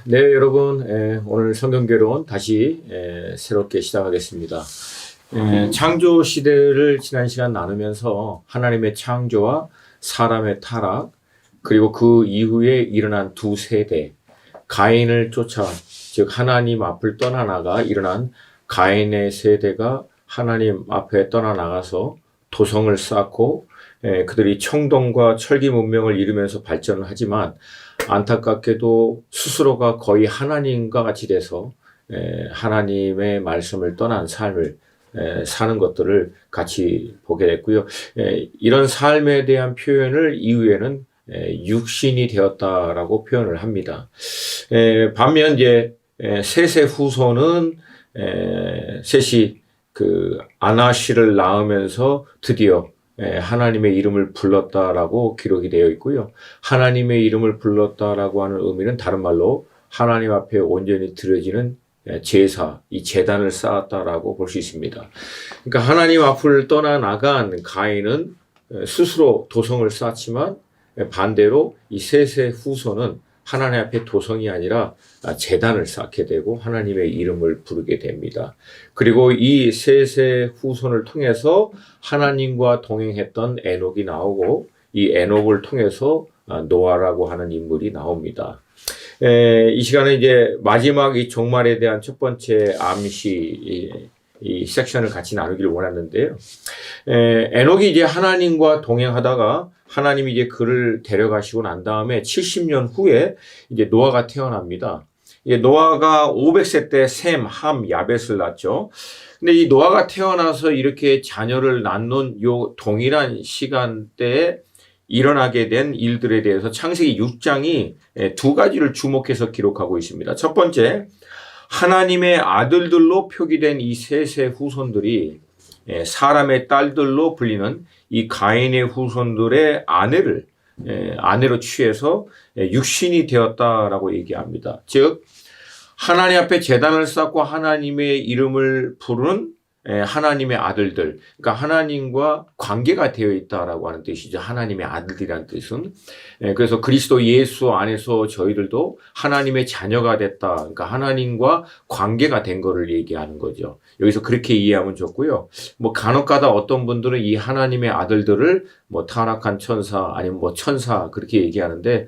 네, 여러분, 오늘 성경개론 다시 새롭게 시작하겠습니다. 창조 시대를 지난 시간 나누면서 하나님의 창조와 사람의 타락, 그리고 그 이후에 일어난 두 세대, 가인을 쫓아, 즉 하나님 앞을 떠나나가 일어난 가인의 세대가 하나님 앞에 떠나나가서 도성을 쌓고 그들이 청동과 철기 문명을 이루면서 발전을 하지만 안타깝게도 스스로가 거의 하나님과 같이 돼서 하나님의 말씀을 떠난 삶을 사는 것들을 같이 보게 됐고요. 이런 삶에 대한 표현을 이후에는 육신이 되었다라고 표현을 합니다. 반면 이제 셋의 후손은 셋이 그 아나시를 낳으면서 드디어 하나님의 이름을 불렀다라고 기록이 되어 있고요. 하나님의 이름을 불렀다라고 하는 의미는 다른 말로 하나님 앞에 온전히 드려지는 제사, 이 제단을 쌓았다라고 볼 수 있습니다. 그러니까 하나님 앞을 떠나나간 가인은 스스로 도성을 쌓지만 반대로 이 셋의 후손은 하나님 앞에 도성이 아니라 제단을 쌓게 되고 하나님의 이름을 부르게 됩니다. 그리고 이 셋의 후손을 통해서 하나님과 동행했던 에녹이 나오고 이 에녹을 통해서 노아라고 하는 인물이 나옵니다. 이 시간에 이제 마지막 이 종말에 대한 첫 번째 암시 이 섹션을 같이 나누기를 원하는데요. 에녹이 이제 하나님과 동행하다가 하나님이 이제 그를 데려가시고 난 다음에 70년 후에 이제 노아가 태어납니다. 이제 노아가 500세 때 셈, 함, 야벳을 낳죠. 근데 이 노아가 태어나서 이렇게 자녀를 낳는 요 동일한 시간대에 일어나게 된 일들에 대해서 창세기 6장이 두 가지를 주목해서 기록하고 있습니다. 첫 번째, 하나님의 아들들로 표기된 이 셋의 후손들이 사람의 딸들로 불리는 이 가인의 후손들의 아내로 취해서 육신이 되었다라고 얘기합니다. 즉 하나님 앞에 제단을 쌓고 하나님의 이름을 부르는 하나님의 아들들, 그러니까 하나님과 관계가 되어 있다라고 하는 뜻이죠. 하나님의 아들이라는 뜻은. 그래서 그리스도 예수 안에서 저희들도 하나님의 자녀가 됐다. 그러니까 하나님과 관계가 된 거를 얘기하는 거죠. 여기서 그렇게 이해하면 좋고요. 뭐 간혹가다 어떤 분들은 이 하나님의 아들들을 뭐 타락한 천사 아니면 뭐 천사 그렇게 얘기하는데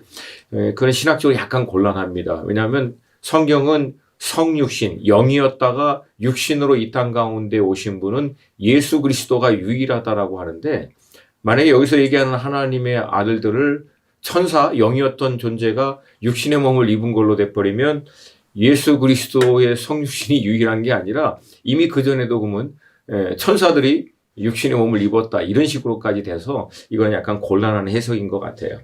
그건 신학적으로 약간 곤란합니다. 왜냐하면 성경은 성육신, 영이었다가 육신으로 이 땅 가운데 오신 분은 예수 그리스도가 유일하다라고 하는데 만약에 여기서 얘기하는 하나님의 아들들을 천사, 영이었던 존재가 육신의 몸을 입은 걸로 돼버리면 예수 그리스도의 성육신이 유일한 게 아니라 이미 그전에도 보면 천사들이 육신의 몸을 입었다 이런 식으로까지 돼서 이건 약간 곤란한 해석인 것 같아요.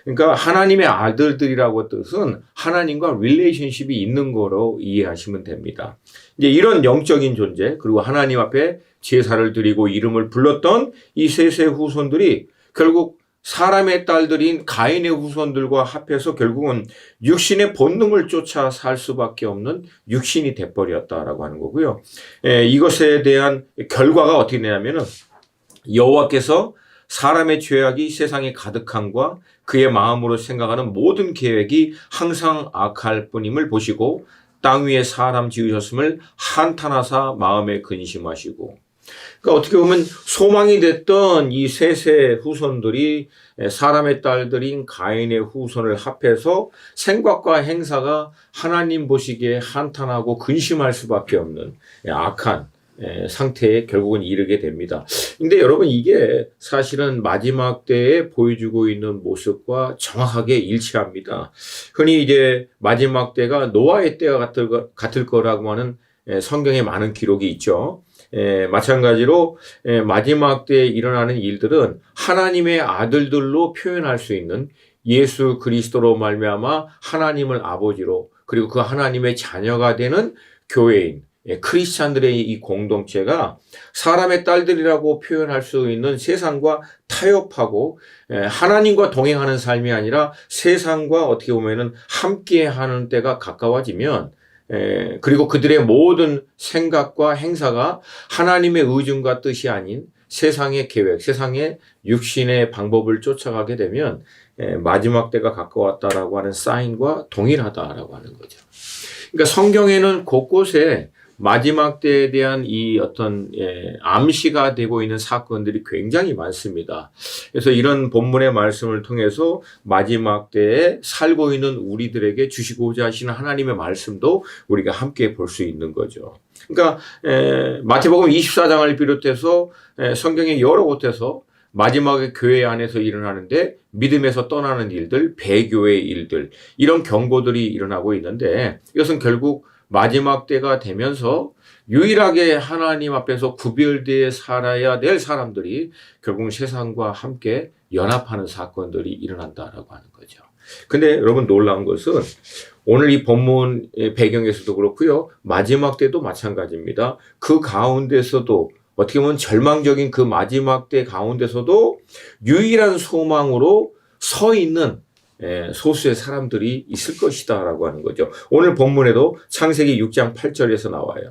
그러니까 하나님의 아들들이라고 뜻은 하나님과 릴레이션십이 있는 거로 이해하시면 됩니다. 이제 이런 영적인 존재 그리고 하나님 앞에 제사를 드리고 이름을 불렀던 이 셋의 후손들이 결국 사람의 딸들인 가인의 후손들과 합해서 결국은 육신의 본능을 쫓아 살 수밖에 없는 육신이 돼버렸다라고 하는 거고요. 이것에 대한 결과가 어떻게 되냐면은 여호와께서 사람의 죄악이 세상에 가득함과 그의 마음으로 생각하는 모든 계획이 항상 악할 뿐임을 보시고 땅 위에 사람 지으셨음을 한탄하사 마음에 근심하시고 그러니까 어떻게 보면 소망이 됐던 이 셋의 후손들이 사람의 딸들인 가인의 후손을 합해서 생각과 행사가 하나님 보시기에 한탄하고 근심할 수밖에 없는 악한 상태에 결국은 이르게 됩니다. 근데 여러분 이게 사실은 마지막 때에 보여주고 있는 모습과 정확하게 일치합니다. 흔히 이제 마지막 때가 노아의 때와 같을 거라고 하는 성경에 많은 기록이 있죠. 마찬가지로 마지막 때에 일어나는 일들은 하나님의 아들들로 표현할 수 있는 예수 그리스도로 말미암아 하나님을 아버지로 그리고 그 하나님의 자녀가 되는 교회인 크리스찬들의 이 공동체가 사람의 딸들이라고 표현할 수 있는 세상과 타협하고 하나님과 동행하는 삶이 아니라 세상과 어떻게 보면은 함께하는 때가 가까워지면 그리고 그들의 모든 생각과 행사가 하나님의 의중과 뜻이 아닌 세상의 계획, 세상의 육신의 방법을 쫓아가게 되면 마지막 때가 가까웠다라고 하는 사인과 동일하다라고 하는 거죠. 그러니까 성경에는 곳곳에 마지막 때에 대한 이 어떤 암시가 되고 있는 사건들이 굉장히 많습니다. 그래서 이런 본문의 말씀을 통해서 마지막 때에 살고 있는 우리들에게 주시고자 하시는 하나님의 말씀도 우리가 함께 볼 수 있는 거죠. 그러니까 마태복음 24장을 비롯해서 성경의 여러 곳에서 마지막에 교회 안에서 일어나는데 믿음에서 떠나는 일들, 배교의 일들, 이런 경고들이 일어나고 있는데 이것은 결국 마지막 때가 되면서 유일하게 하나님 앞에서 구별되어 살아야 될 사람들이 결국 세상과 함께 연합하는 사건들이 일어난다라고 하는 거죠. 근데 여러분 놀라운 것은 오늘 이 본문 배경에서도 그렇고요. 마지막 때도 마찬가지입니다. 그 가운데서도 어떻게 보면 절망적인 그 마지막 때 가운데서도 유일한 소망으로 서 있는 소수의 사람들이 있을 것이다라고 하는 거죠. 오늘 본문에도 창세기 6장 8절에서 나와요.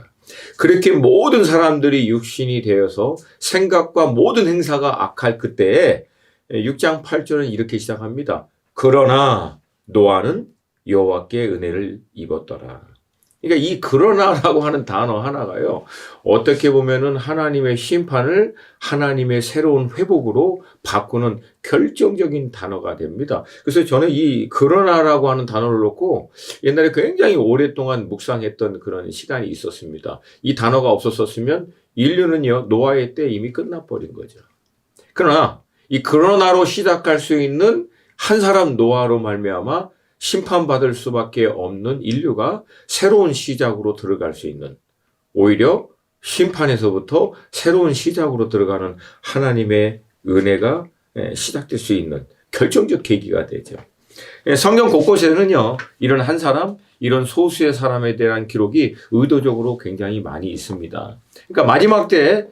그렇게 모든 사람들이 육신이 되어서 생각과 모든 행사가 악할 그때에 6장 8절은 이렇게 시작합니다. 그러나 노아는 여호와께 은혜를 입었더라. 그러니까 이 그러나라고 하는 단어 하나가요. 어떻게 보면은 하나님의 심판을 하나님의 새로운 회복으로 바꾸는 결정적인 단어가 됩니다. 그래서 저는 이 그러나라고 하는 단어를 놓고 옛날에 굉장히 오랫동안 묵상했던 그런 시간이 있었습니다. 이 단어가 없었으면 인류는요, 노아의 때 이미 끝나버린 거죠. 그러나 이 그러나로 시작할 수 있는 한 사람 노아로 말미암아 심판받을 수밖에 없는 인류가 새로운 시작으로 들어갈 수 있는, 오히려 심판에서부터 새로운 시작으로 들어가는 하나님의 은혜가 시작될 수 있는 결정적 계기가 되죠. 성경 곳곳에는요, 이런 한 사람, 이런 소수의 사람에 대한 기록이 의도적으로 굉장히 많이 있습니다. 그러니까 마지막 때에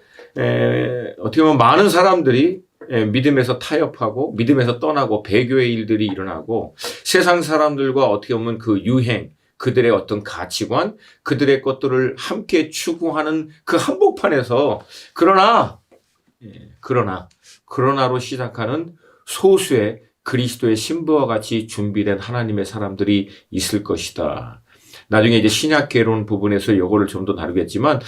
어떻게 보면 많은 사람들이 믿음에서 타협하고 믿음에서 떠나고 배교의 일들이 일어나고 세상 사람들과 어떻게 보면 그 유행, 그들의 어떤 가치관, 그들의 것들을 함께 추구하는 그 한복판에서 그러나로 시작하는 소수의 그리스도의 신부와 같이 준비된 하나님의 사람들이 있을 것이다. 나중에 이제 신약계론 부분에서 이거를 좀 더 다루겠지만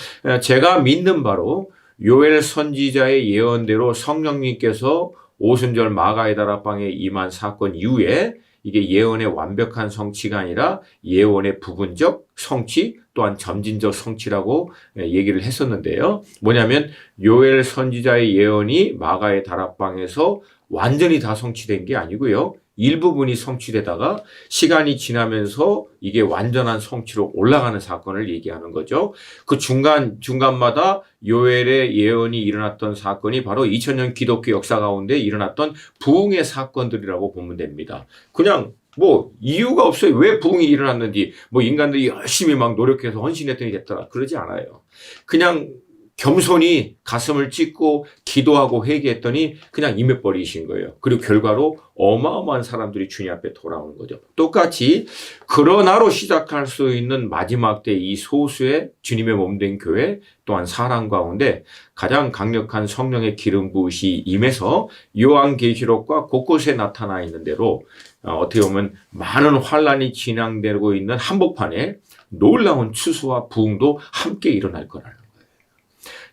제가 믿는 바로 요엘 선지자의 예언대로 성령님께서 오순절 마가의 다락방에 임한 사건 이후에 이게 예언의 완벽한 성취가 아니라 예언의 부분적 성취 또한 점진적 성취라고 얘기를 했었는데요. 뭐냐면 요엘 선지자의 예언이 마가의 다락방에서 완전히 다 성취된 게 아니고요. 일부분이 성취되다가 시간이 지나면서 이게 완전한 성취로 올라가는 사건을 얘기하는 거죠. 그 중간마다 요엘의 예언이 일어났던 사건이 바로 2000년 기독교 역사 가운데 일어났던 부흥의 사건들이라고 보면 됩니다. 그냥 뭐 이유가 없어요. 왜 부흥이 일어났는지 뭐 인간들이 열심히 막 노력해서 헌신했더니 됐더라. 그러지 않아요. 그냥 겸손히 가슴을 찢고 기도하고 회개했더니 그냥 임해버리신 거예요. 그리고 결과로 어마어마한 사람들이 주님 앞에 돌아오는 거죠. 똑같이 그러나로 시작할 수 있는 마지막 때 이 소수의 주님의 몸된 교회 또한 사람 가운데 가장 강력한 성령의 기름 부으시 임해서 요한계시록과 곳곳에 나타나 있는 대로 어떻게 보면 많은 환란이 진행되고 있는 한복판에 놀라운 추수와 부흥도 함께 일어날 거라는 거예요.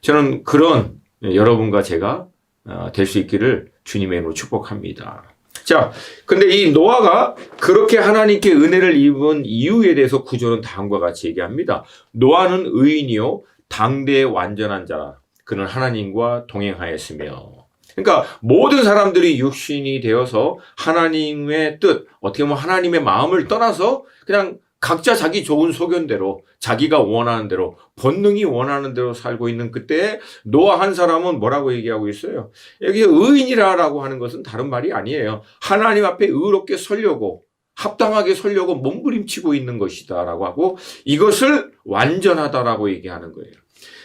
저는 그런 여러분과 제가 될 수 있기를 주님의 이름으로 축복합니다. 자, 근데 이 노아가 그렇게 하나님께 은혜를 입은 이유에 대해서 구조는 다음과 같이 얘기합니다. 노아는 의인이요 당대의 완전한 자라. 그는 하나님과 동행하였으며. 그러니까 모든 사람들이 육신이 되어서 하나님의 뜻, 어떻게 보면 하나님의 마음을 떠나서 그냥 각자 자기 좋은 소견대로 자기가 원하는 대로 본능이 원하는 대로 살고 있는 그때에 노아 한 사람은 뭐라고 얘기하고 있어요? 여기 의인이라고 하는 것은 다른 말이 아니에요. 하나님 앞에 의롭게 서려고 합당하게 서려고 몸부림치고 있는 것이다 라고 하고 이것을 완전하다라고 얘기하는 거예요.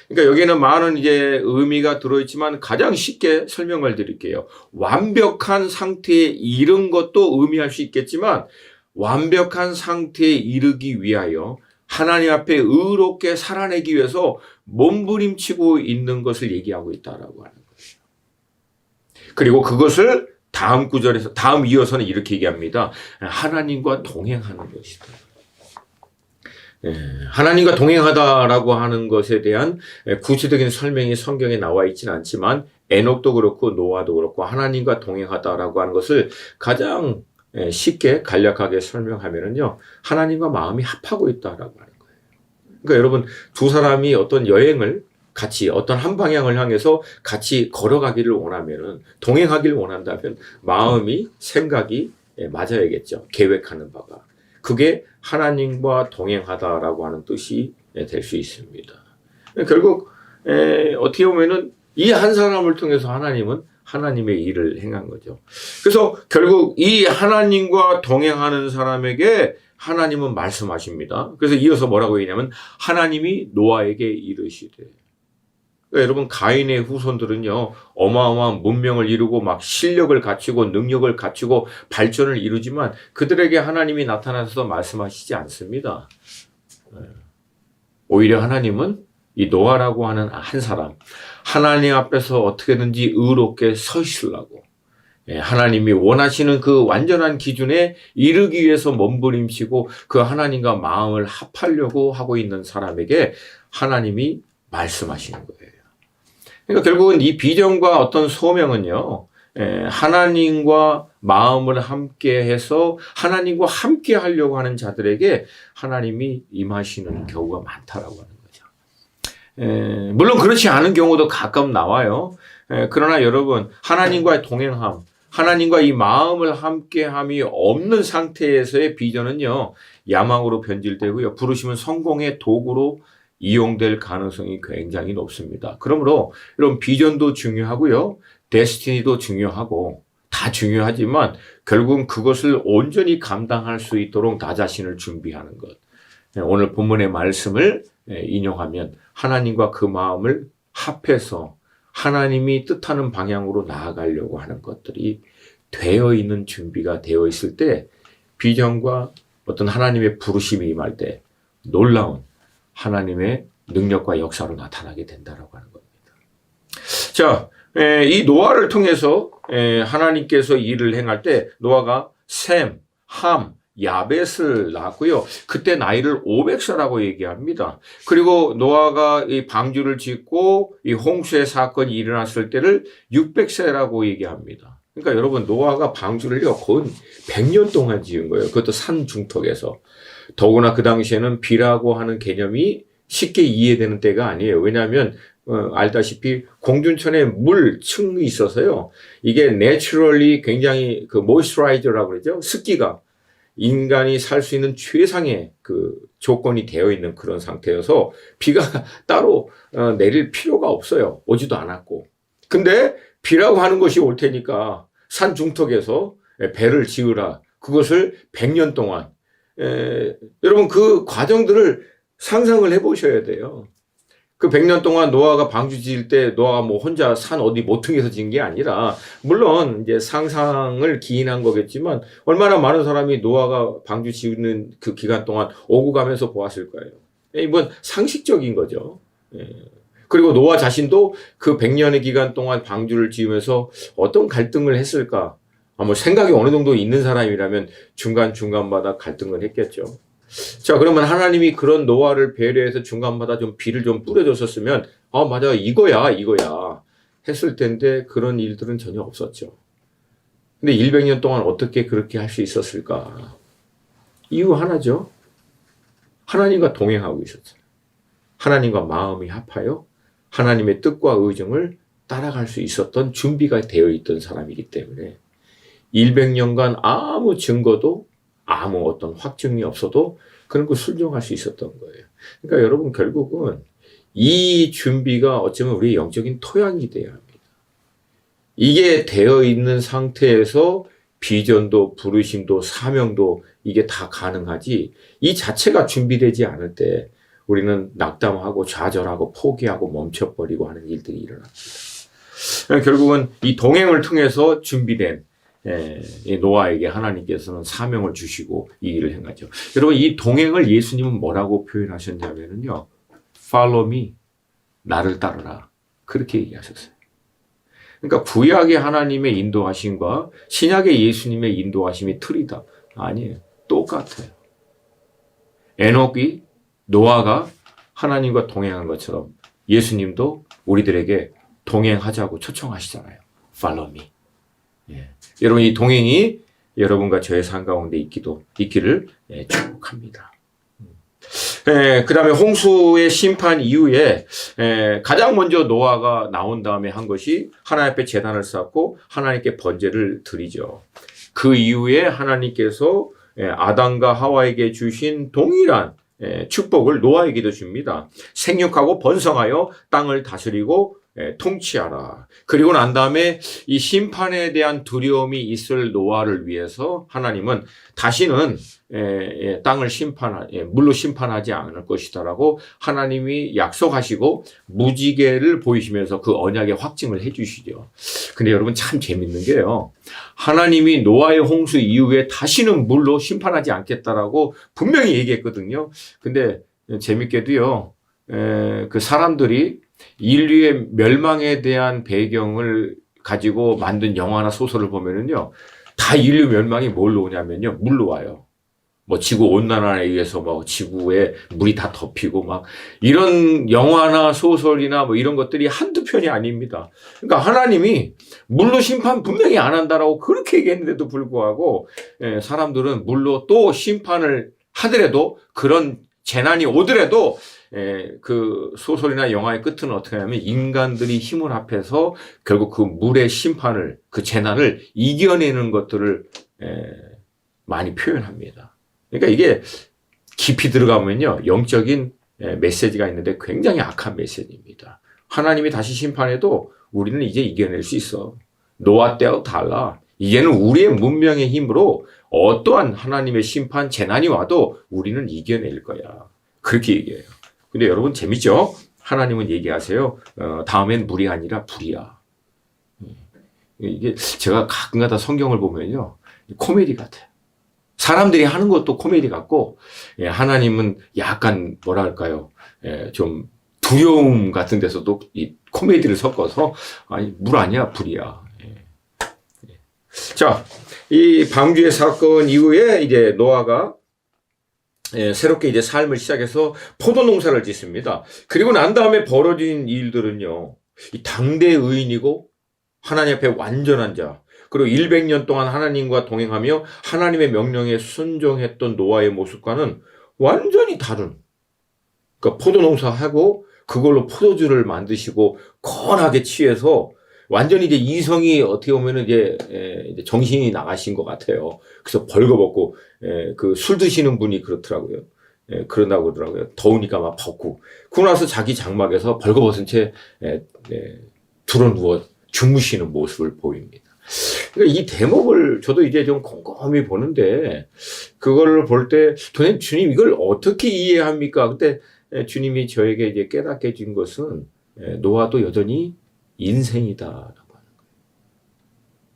그러니까 여기에는 많은 이제 의미가 들어있지만 가장 쉽게 설명을 드릴게요. 완벽한 상태에 이른 것도 의미할 수 있겠지만 완벽한 상태에 이르기 위하여 하나님 앞에 의롭게 살아내기 위해서 몸부림치고 있는 것을 얘기하고 있다라고 하는 거예요. 그리고 그것을 다음 구절에서, 다음 이어서는 이렇게 얘기합니다. 하나님과 동행하는 것이다. 하나님과 동행하다라고 하는 것에 대한 구체적인 설명이 성경에 나와 있지는 않지만 에녹도 그렇고 노아도 그렇고 하나님과 동행하다라고 하는 것을 가장 쉽게 간략하게 설명하면은요, 하나님과 마음이 합하고 있다라고 하는 거예요. 그러니까 여러분, 두 사람이 어떤 여행을 같이 어떤 한 방향을 향해서 같이 걸어가기를 원하면은, 동행하기를 원한다면 마음이, 생각이 맞아야겠죠. 계획하는 바가. 그게 하나님과 동행하다라고 하는 뜻이 될 수 있습니다. 결국 어떻게 보면은 이 한 사람을 통해서 하나님은 하나님의 일을 행한 거죠. 그래서 결국 이 하나님과 동행하는 사람에게 하나님은 말씀하십니다. 그래서 이어서 뭐라고 얘기냐면 하나님이 노아에게 이르시되. 그러니까 여러분, 가인의 후손들은요, 어마어마한 문명을 이루고 막 실력을 갖추고 능력을 갖추고 발전을 이루지만 그들에게 하나님이 나타나서 말씀하시지 않습니다. 오히려 하나님은 이 노아라고 하는 한 사람, 하나님 앞에서 어떻게든지 의롭게 서 있으려고, 하나님이 원하시는 그 완전한 기준에 이르기 위해서 몸부림치고 그 하나님과 마음을 합하려고 하고 있는 사람에게 하나님이 말씀하시는 거예요. 그러니까 결국은 이 비전과 어떤 소명은요, 하나님과 마음을 함께 해서 하나님과 함께 하려고 하는 자들에게 하나님이 임하시는 경우가 많다라고 하는 거죠. 물론 그렇지 않은 경우도 가끔 나와요. 그러나 여러분, 하나님과의 동행함, 하나님과 이 마음을 함께함이 없는 상태에서의 비전은요, 야망으로 변질되고요, 부르시면 성공의 도구로 이용될 가능성이 굉장히 높습니다. 그러므로 여러분, 비전도 중요하고요, 데스티니도 중요하고 다 중요하지만 결국은 그것을 온전히 감당할 수 있도록 나 자신을 준비하는 것. 오늘 본문의 말씀을 인용하면 하나님과 그 마음을 합해서 하나님이 뜻하는 방향으로 나아가려고 하는 것들이 되어 있는 준비가 되어 있을 때 비전과 어떤 하나님의 부르심이 임할 때 놀라운 하나님의 능력과 역사로 나타나게 된다라고 하는 겁니다. 자, 이 노아를 통해서 하나님께서 일을 행할 때 노아가 셈, 함, 야벳을 낳았고요. 그때 나이를 500세라고 얘기합니다. 그리고 노아가 이 방주를 짓고 이 홍수의 사건이 일어났을 때를 600세라고 얘기합니다. 그러니까 여러분, 노아가 방주를요, 거의 100년 동안 지은 거예요. 그것도 산 중턱에서. 더구나 그 당시에는 비라고 하는 개념이 쉽게 이해되는 때가 아니에요. 왜냐하면 알다시피 공중천에 물층이 있어서요, 이게 내추럴리 굉장히 그 모이스처라이저라고 그러죠. 습기가 인간이 살 수 있는 최상의 그 조건이 되어 있는 그런 상태여서 비가 따로 내릴 필요가 없어요. 오지도 않았고. 근데 비라고 하는 것이 올 테니까 산 중턱에서 배를 지으라. 그것을 100년 동안. 여러분, 그 과정들을 상상을 해보셔야 돼요. 그 100년 동안 노아가 방주 지을 때 노아가 뭐 혼자 산 어디 모퉁이에서 지은 게 아니라, 물론 이제 상상을 기인한 거겠지만 얼마나 많은 사람이 노아가 방주 지는 그 기간 동안 오고 가면서 보았을 거예요. 이건 상식적인 거죠. 그리고 노아 자신도 그 100년의 기간 동안 방주를 지으면서 어떤 갈등을 했을까? 뭐 생각이 어느 정도 있는 사람이라면 중간중간마다 갈등을 했겠죠. 자, 그러면 하나님이 그런 노아를 배려해서 중간마다 좀 비를 좀 뿌려줬었으면, 맞아, 이거야 했을 텐데 그런 일들은 전혀 없었죠. 근데 100년 동안 어떻게 그렇게 할 수 있었을까? 이유 하나죠. 하나님과 동행하고 있었어요. 하나님과 마음이 합하여 하나님의 뜻과 의정을 따라갈 수 있었던 준비가 되어 있던 사람이기 때문에 100년간 아무 증거도 아무 어떤 확증이 없어도 그런 거 순종할 수 있었던 거예요. 그러니까 여러분, 결국은 이 준비가 어쩌면 우리의 영적인 토양이 되어야 합니다. 이게 되어 있는 상태에서 비전도 부르심도 사명도 이게 다 가능하지, 이 자체가 준비되지 않을 때 우리는 낙담하고 좌절하고 포기하고 멈춰버리고 하는 일들이 일어납니다. 결국은 이 동행을 통해서 준비된 이 노아에게 하나님께서는 사명을 주시고 이 일을 행하죠. 여러분, 이 동행을 예수님은 뭐라고 표현하셨냐면요, Follow me, 나를 따르라, 그렇게 얘기하셨어요. 그러니까 구약의 하나님의 인도하심과 신약의 예수님의 인도하심이 틀리다. 아니에요. 똑같아요. 에녹이 노아가 하나님과 동행한 것처럼 예수님도 우리들에게 동행하자고 초청하시잖아요. Follow me. 예. 여러분 이 동행이 여러분과 저의 삶 가운데 있기를 축복합니다. 그 다음에 홍수의 심판 이후에 가장 먼저 노아가 나온 다음에 한 것이 하나님 앞에 제단을 쌓고 하나님께 번제를 드리죠. 그 이후에 하나님께서 아담과 하와에게 주신 동일한 축복을 노아에게도 줍니다. 생육하고 번성하여 땅을 다스리고 통치하라. 그리고 난 다음에 이 심판에 대한 두려움이 있을 노아를 위해서 하나님은 다시는 땅을 물로 심판하지 않을 것이다라고 하나님이 약속하시고 무지개를 보이시면서 그 언약의 확증을 해주시죠. 근데 여러분 참 재밌는 게요. 하나님이 노아의 홍수 이후에 다시는 물로 심판하지 않겠다라고 분명히 얘기했거든요. 근데 재밌게도요. 그 사람들이 인류의 멸망에 대한 배경을 가지고 만든 영화나 소설을 보면은요, 다 인류 멸망이 뭘로 오냐면요, 물로 와요. 뭐 지구 온난화에 의해서 뭐 지구에 물이 다 덮이고 막 이런 영화나 소설이나 뭐 이런 것들이 한두 편이 아닙니다. 그러니까 하나님이 물로 심판 분명히 안 한다라고 그렇게 얘기했는데도 불구하고 사람들은 물로 또 심판을 하더라도 그런 재난이 오더라도 그 소설이나 영화의 끝은 어떻게 하냐면 인간들이 힘을 합해서 결국 그 물의 심판을, 그 재난을 이겨내는 것들을 많이 표현합니다. 그러니까 이게 깊이 들어가면요, 영적인 메시지가 있는데 굉장히 악한 메시지입니다. 하나님이 다시 심판해도 우리는 이제 이겨낼 수 있어. 노아 때하고 달라. 이제는 우리의 문명의 힘으로 어떠한 하나님의 심판, 재난이 와도 우리는 이겨낼 거야. 그렇게 얘기해요. 근데 여러분 재밌죠? 하나님은 얘기하세요. 다음엔 물이 아니라 불이야. 이게 제가 가끔가다 성경을 보면요, 코미디 같아요. 사람들이 하는 것도 코미디 같고, 하나님은 약간 뭐랄까요, 좀 두려움 같은 데서도 이 코미디를 섞어서 아니 물 아니야 불이야. 자, 이 방주의 사건 이후에 이제 노아가 새롭게 이제 삶을 시작해서 포도 농사를 짓습니다. 그리고 난 다음에 벌어진 일들은요, 이 당대 의인이고 하나님 앞에 완전한 자, 그리고 100년 동안 하나님과 동행하며 하나님의 명령에 순종했던 노아의 모습과는 완전히 다른, 그러니까 포도 농사하고 그걸로 포도주를 만드시고 건하게 취해서 완전히 이제 이성이 어떻게 보면은 이제 정신이 나가신 것 같아요. 그래서 벌거벗고 그 술 드시는 분이 그렇더라고요. 그런다고 그러더라고요. 더우니까 막 벗고. 그러고 나서 자기 장막에서 벌거벗은 채 들어 누워 주무시는 모습을 보입니다. 그러니까 이 대목을 저도 이제 좀 곰곰이 보는데 그걸 볼 때 도대체 주님 이걸 어떻게 이해합니까? 그때 주님이 저에게 이제 깨닫게 해준 것은 노아도 여전히 인생이다라고 하는 거예요.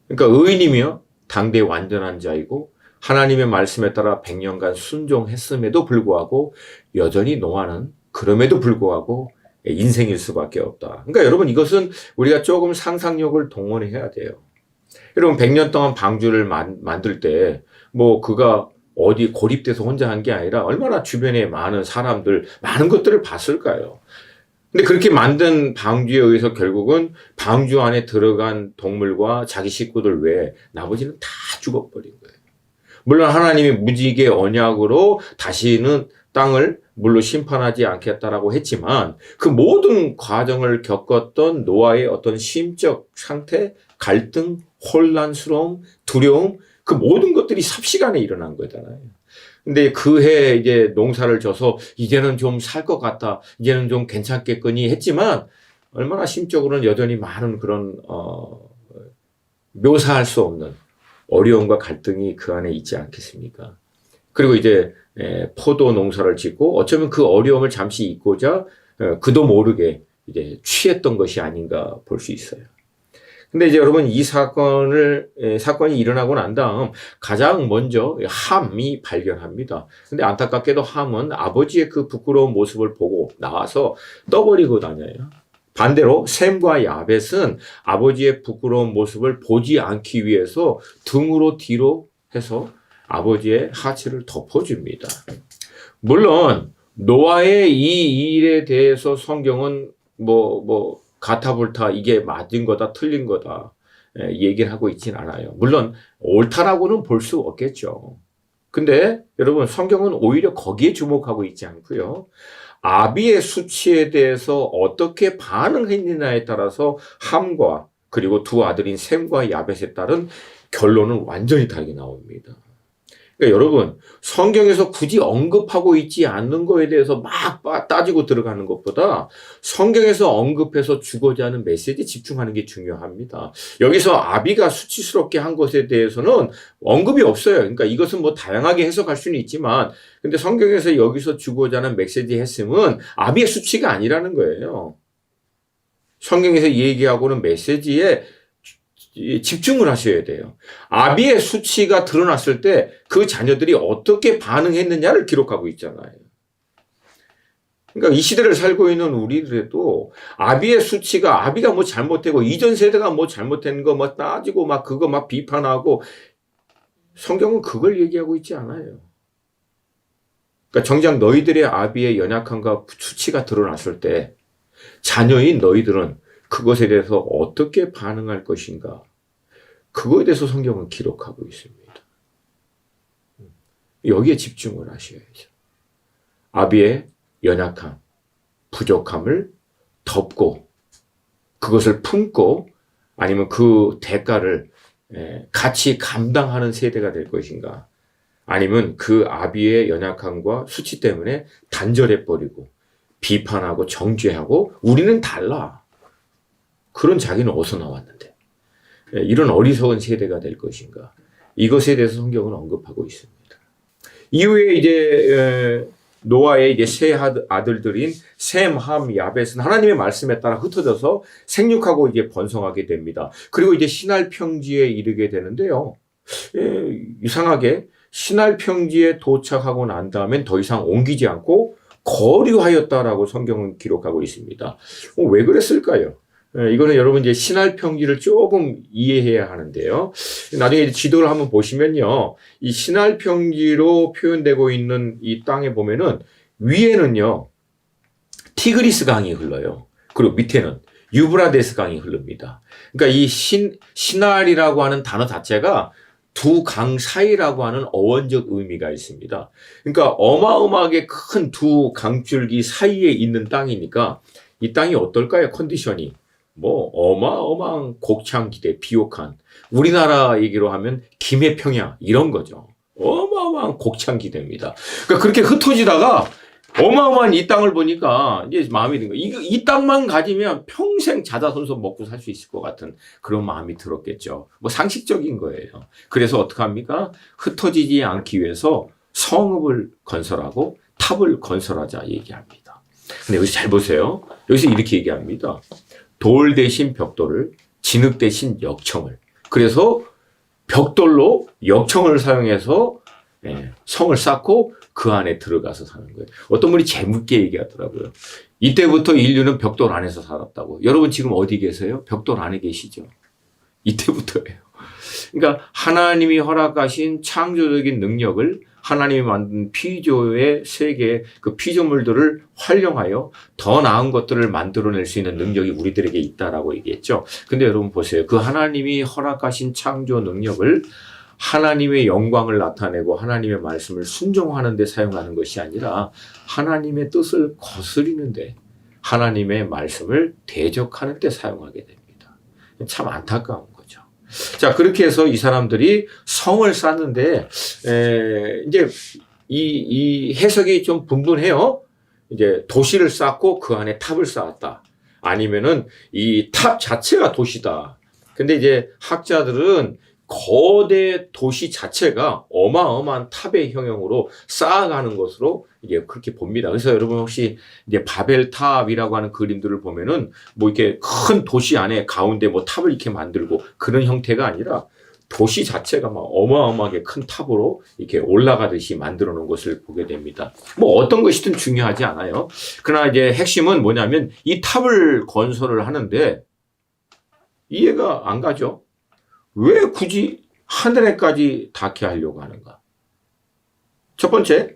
그러니까 의인이며 당대 완전한 자이고 하나님의 말씀에 따라 100년간 순종했음에도 불구하고 여전히 노아는 그럼에도 불구하고 인생일 수밖에 없다. 그러니까 여러분 이것은 우리가 조금 상상력을 동원해야 돼요. 여러분 100년 동안 방주를 만들 때 뭐 그가 어디 고립돼서 혼자 한 게 아니라 얼마나 주변에 많은 사람들, 많은 것들을 봤을까요? 근데 그렇게 만든 방주에 의해서 결국은 방주 안에 들어간 동물과 자기 식구들 외에 나머지는 다 죽어버린 거예요. 물론 하나님이 무지개 언약으로 다시는 땅을 물로 심판하지 않겠다라고 했지만 그 모든 과정을 겪었던 노아의 어떤 심적 상태, 갈등, 혼란스러움, 두려움, 그 모든 것들이 삽시간에 일어난 거잖아요. 근데 그 해 이제 농사를 져서 이제는 좀 살 것 같다, 이제는 좀 괜찮겠거니 했지만 얼마나 심적으로는 여전히 많은 그런 묘사할 수 없는 어려움과 갈등이 그 안에 있지 않겠습니까? 그리고 이제 포도 농사를 짓고 어쩌면 그 어려움을 잠시 잊고자 그도 모르게 이제 취했던 것이 아닌가 볼 수 있어요. 근데 이제 여러분 이 사건이 일어나고 난 다음 가장 먼저 함이 발견합니다. 근데 안타깝게도 함은 아버지의 그 부끄러운 모습을 보고 나와서 떠버리고 다녀요. 반대로 셈과 야벳은 아버지의 부끄러운 모습을 보지 않기 위해서 등으로 뒤로 해서 아버지의 하체를 덮어줍니다. 물론 노아의 이 일에 대해서 성경은 가타불타 이게 맞은 거다 틀린 거다 얘기를 하고 있진 않아요. 물론 옳다라고는 볼 수 없겠죠. 근데 여러분 성경은 오히려 거기에 주목하고 있지 않고요. 아비의 수치에 대해서 어떻게 반응했느냐에 따라서 함과 그리고 두 아들인 셈과 야벳에 따른 결론은 완전히 다르게 나옵니다. 그러니까 여러분 성경에서 굳이 언급하고 있지 않는 거에 대해서 막 따지고 들어가는 것보다 성경에서 언급해서 주고자 하는 메시지에 집중하는 게 중요합니다. 여기서 아비가 수치스럽게 한 것에 대해서는 언급이 없어요. 그러니까 이것은 다양하게 해석할 수는 있지만 근데 성경에서 여기서 주고자 하는 메시지 핵심은 아비의 수치가 아니라는 거예요. 성경에서 얘기하고는 메시지에 집중을 하셔야 돼요. 아비의 수치가 드러났을 때 그 자녀들이 어떻게 반응했느냐를 기록하고 있잖아요. 그러니까 이 시대를 살고 있는 우리들도 아비의 수치가 아비가 잘못되고 이전 세대가 잘못된 거 따지고 그거 비판하고 성경은 그걸 얘기하고 있지 않아요. 그러니까 정작 너희들의 아비의 연약함과 수치가 드러났을 때 자녀인 너희들은 그것에 대해서 어떻게 반응할 것인가? 그거에 대해서 성경은 기록하고 있습니다. 여기에 집중을 하셔야죠. 아비의 연약함, 부족함을 덮고 그것을 품고 아니면 그 대가를 같이 감당하는 세대가 될 것인가? 아니면 그 아비의 연약함과 수치 때문에 단절해버리고 비판하고 정죄하고 우리는 달라. 그런 자기는 어디서 나왔는데 이런 어리석은 세대가 될 것인가? 이것에 대해서 성경은 언급하고 있습니다. 이후에 이제 노아의 이제 세 아들들인 셈, 함, 야벳은 하나님의 말씀에 따라 흩어져서 생육하고 이제 번성하게 됩니다. 그리고 이제 시날 평지에 이르게 되는데요. 이상하게 시날 평지에 도착하고 난 다음엔 더 이상 옮기지 않고 거류하였다라고 성경은 기록하고 있습니다. 왜 그랬을까요? 이거는 여러분 이제 신할 평지를 조금 이해해야 하는데요. 나중에 지도를 한번 보시면요. 이 신할 평지로 표현되고 있는 이 땅에 보면은 위에는요. 티그리스 강이 흘러요. 그리고 밑에는 유브라데스 강이 흐릅니다. 그러니까 이 신할이라고 하는 단어 자체가 두 강 사이라고 하는 어원적 의미가 있습니다. 그러니까 어마어마하게 큰 두 강줄기 사이에 있는 땅이니까 이 땅이 어떨까요? 컨디션이. 어마어마한 곡창지대, 비옥한. 우리나라 얘기로 하면 김해평야, 이런 거죠. 어마어마한 곡창지대입니다. 그러니까 그렇게 흩어지다가 어마어마한 이 땅을 보니까 이제 마음이 든 거예요. 이 땅만 가지면 평생 자자손손 먹고 살 수 있을 것 같은 그런 마음이 들었겠죠. 상식적인 거예요. 그래서 어떻게 합니까? 흩어지지 않기 위해서 성읍을 건설하고 탑을 건설하자 얘기합니다. 근데 여기서 잘 보세요. 여기서 이렇게 얘기합니다. 돌 대신 벽돌을, 진흙 대신 역청을. 그래서 벽돌로 역청을 사용해서 성을 쌓고 그 안에 들어가서 사는 거예요. 어떤 분이 재밌게 얘기하더라고요. 이때부터 인류는 벽돌 안에서 살았다고. 여러분 지금 어디 계세요? 벽돌 안에 계시죠? 이때부터예요. 그러니까 하나님이 허락하신 창조적인 능력을 하나님이 만든 피조의 세계 그 피조물들을 활용하여 더 나은 것들을 만들어낼 수 있는 능력이 우리들에게 있다라고 얘기했죠. 근데 여러분 보세요. 그 하나님이 허락하신 창조 능력을 하나님의 영광을 나타내고 하나님의 말씀을 순종하는 데 사용하는 것이 아니라 하나님의 뜻을 거스리는데 하나님의 말씀을 대적하는 데 사용하게 됩니다. 참 안타까운 거죠. 자, 그렇게 해서 이 사람들이 성을 쌓는데, 이제 이 해석이 좀 분분해요. 이제 도시를 쌓고 그 안에 탑을 쌓았다. 아니면은 이 탑 자체가 도시다. 근데 이제 학자들은 거대 도시 자체가 어마어마한 탑의 형형으로 쌓아가는 것으로 이제 그렇게 봅니다. 그래서 여러분 혹시 이제 바벨탑이라고 하는 그림들을 보면은 이렇게 큰 도시 안에 가운데 탑을 이렇게 만들고 그런 형태가 아니라 도시 자체가 막 어마어마하게 큰 탑으로 이렇게 올라가듯이 만들어 놓은 것을 보게 됩니다. 뭐 어떤 것이든 중요하지 않아요. 그러나 이제 핵심은 뭐냐면 이 탑을 건설을 하는데 이해가 안 가죠. 왜 굳이 하늘에까지 닿게 하려고 하는가? 첫 번째,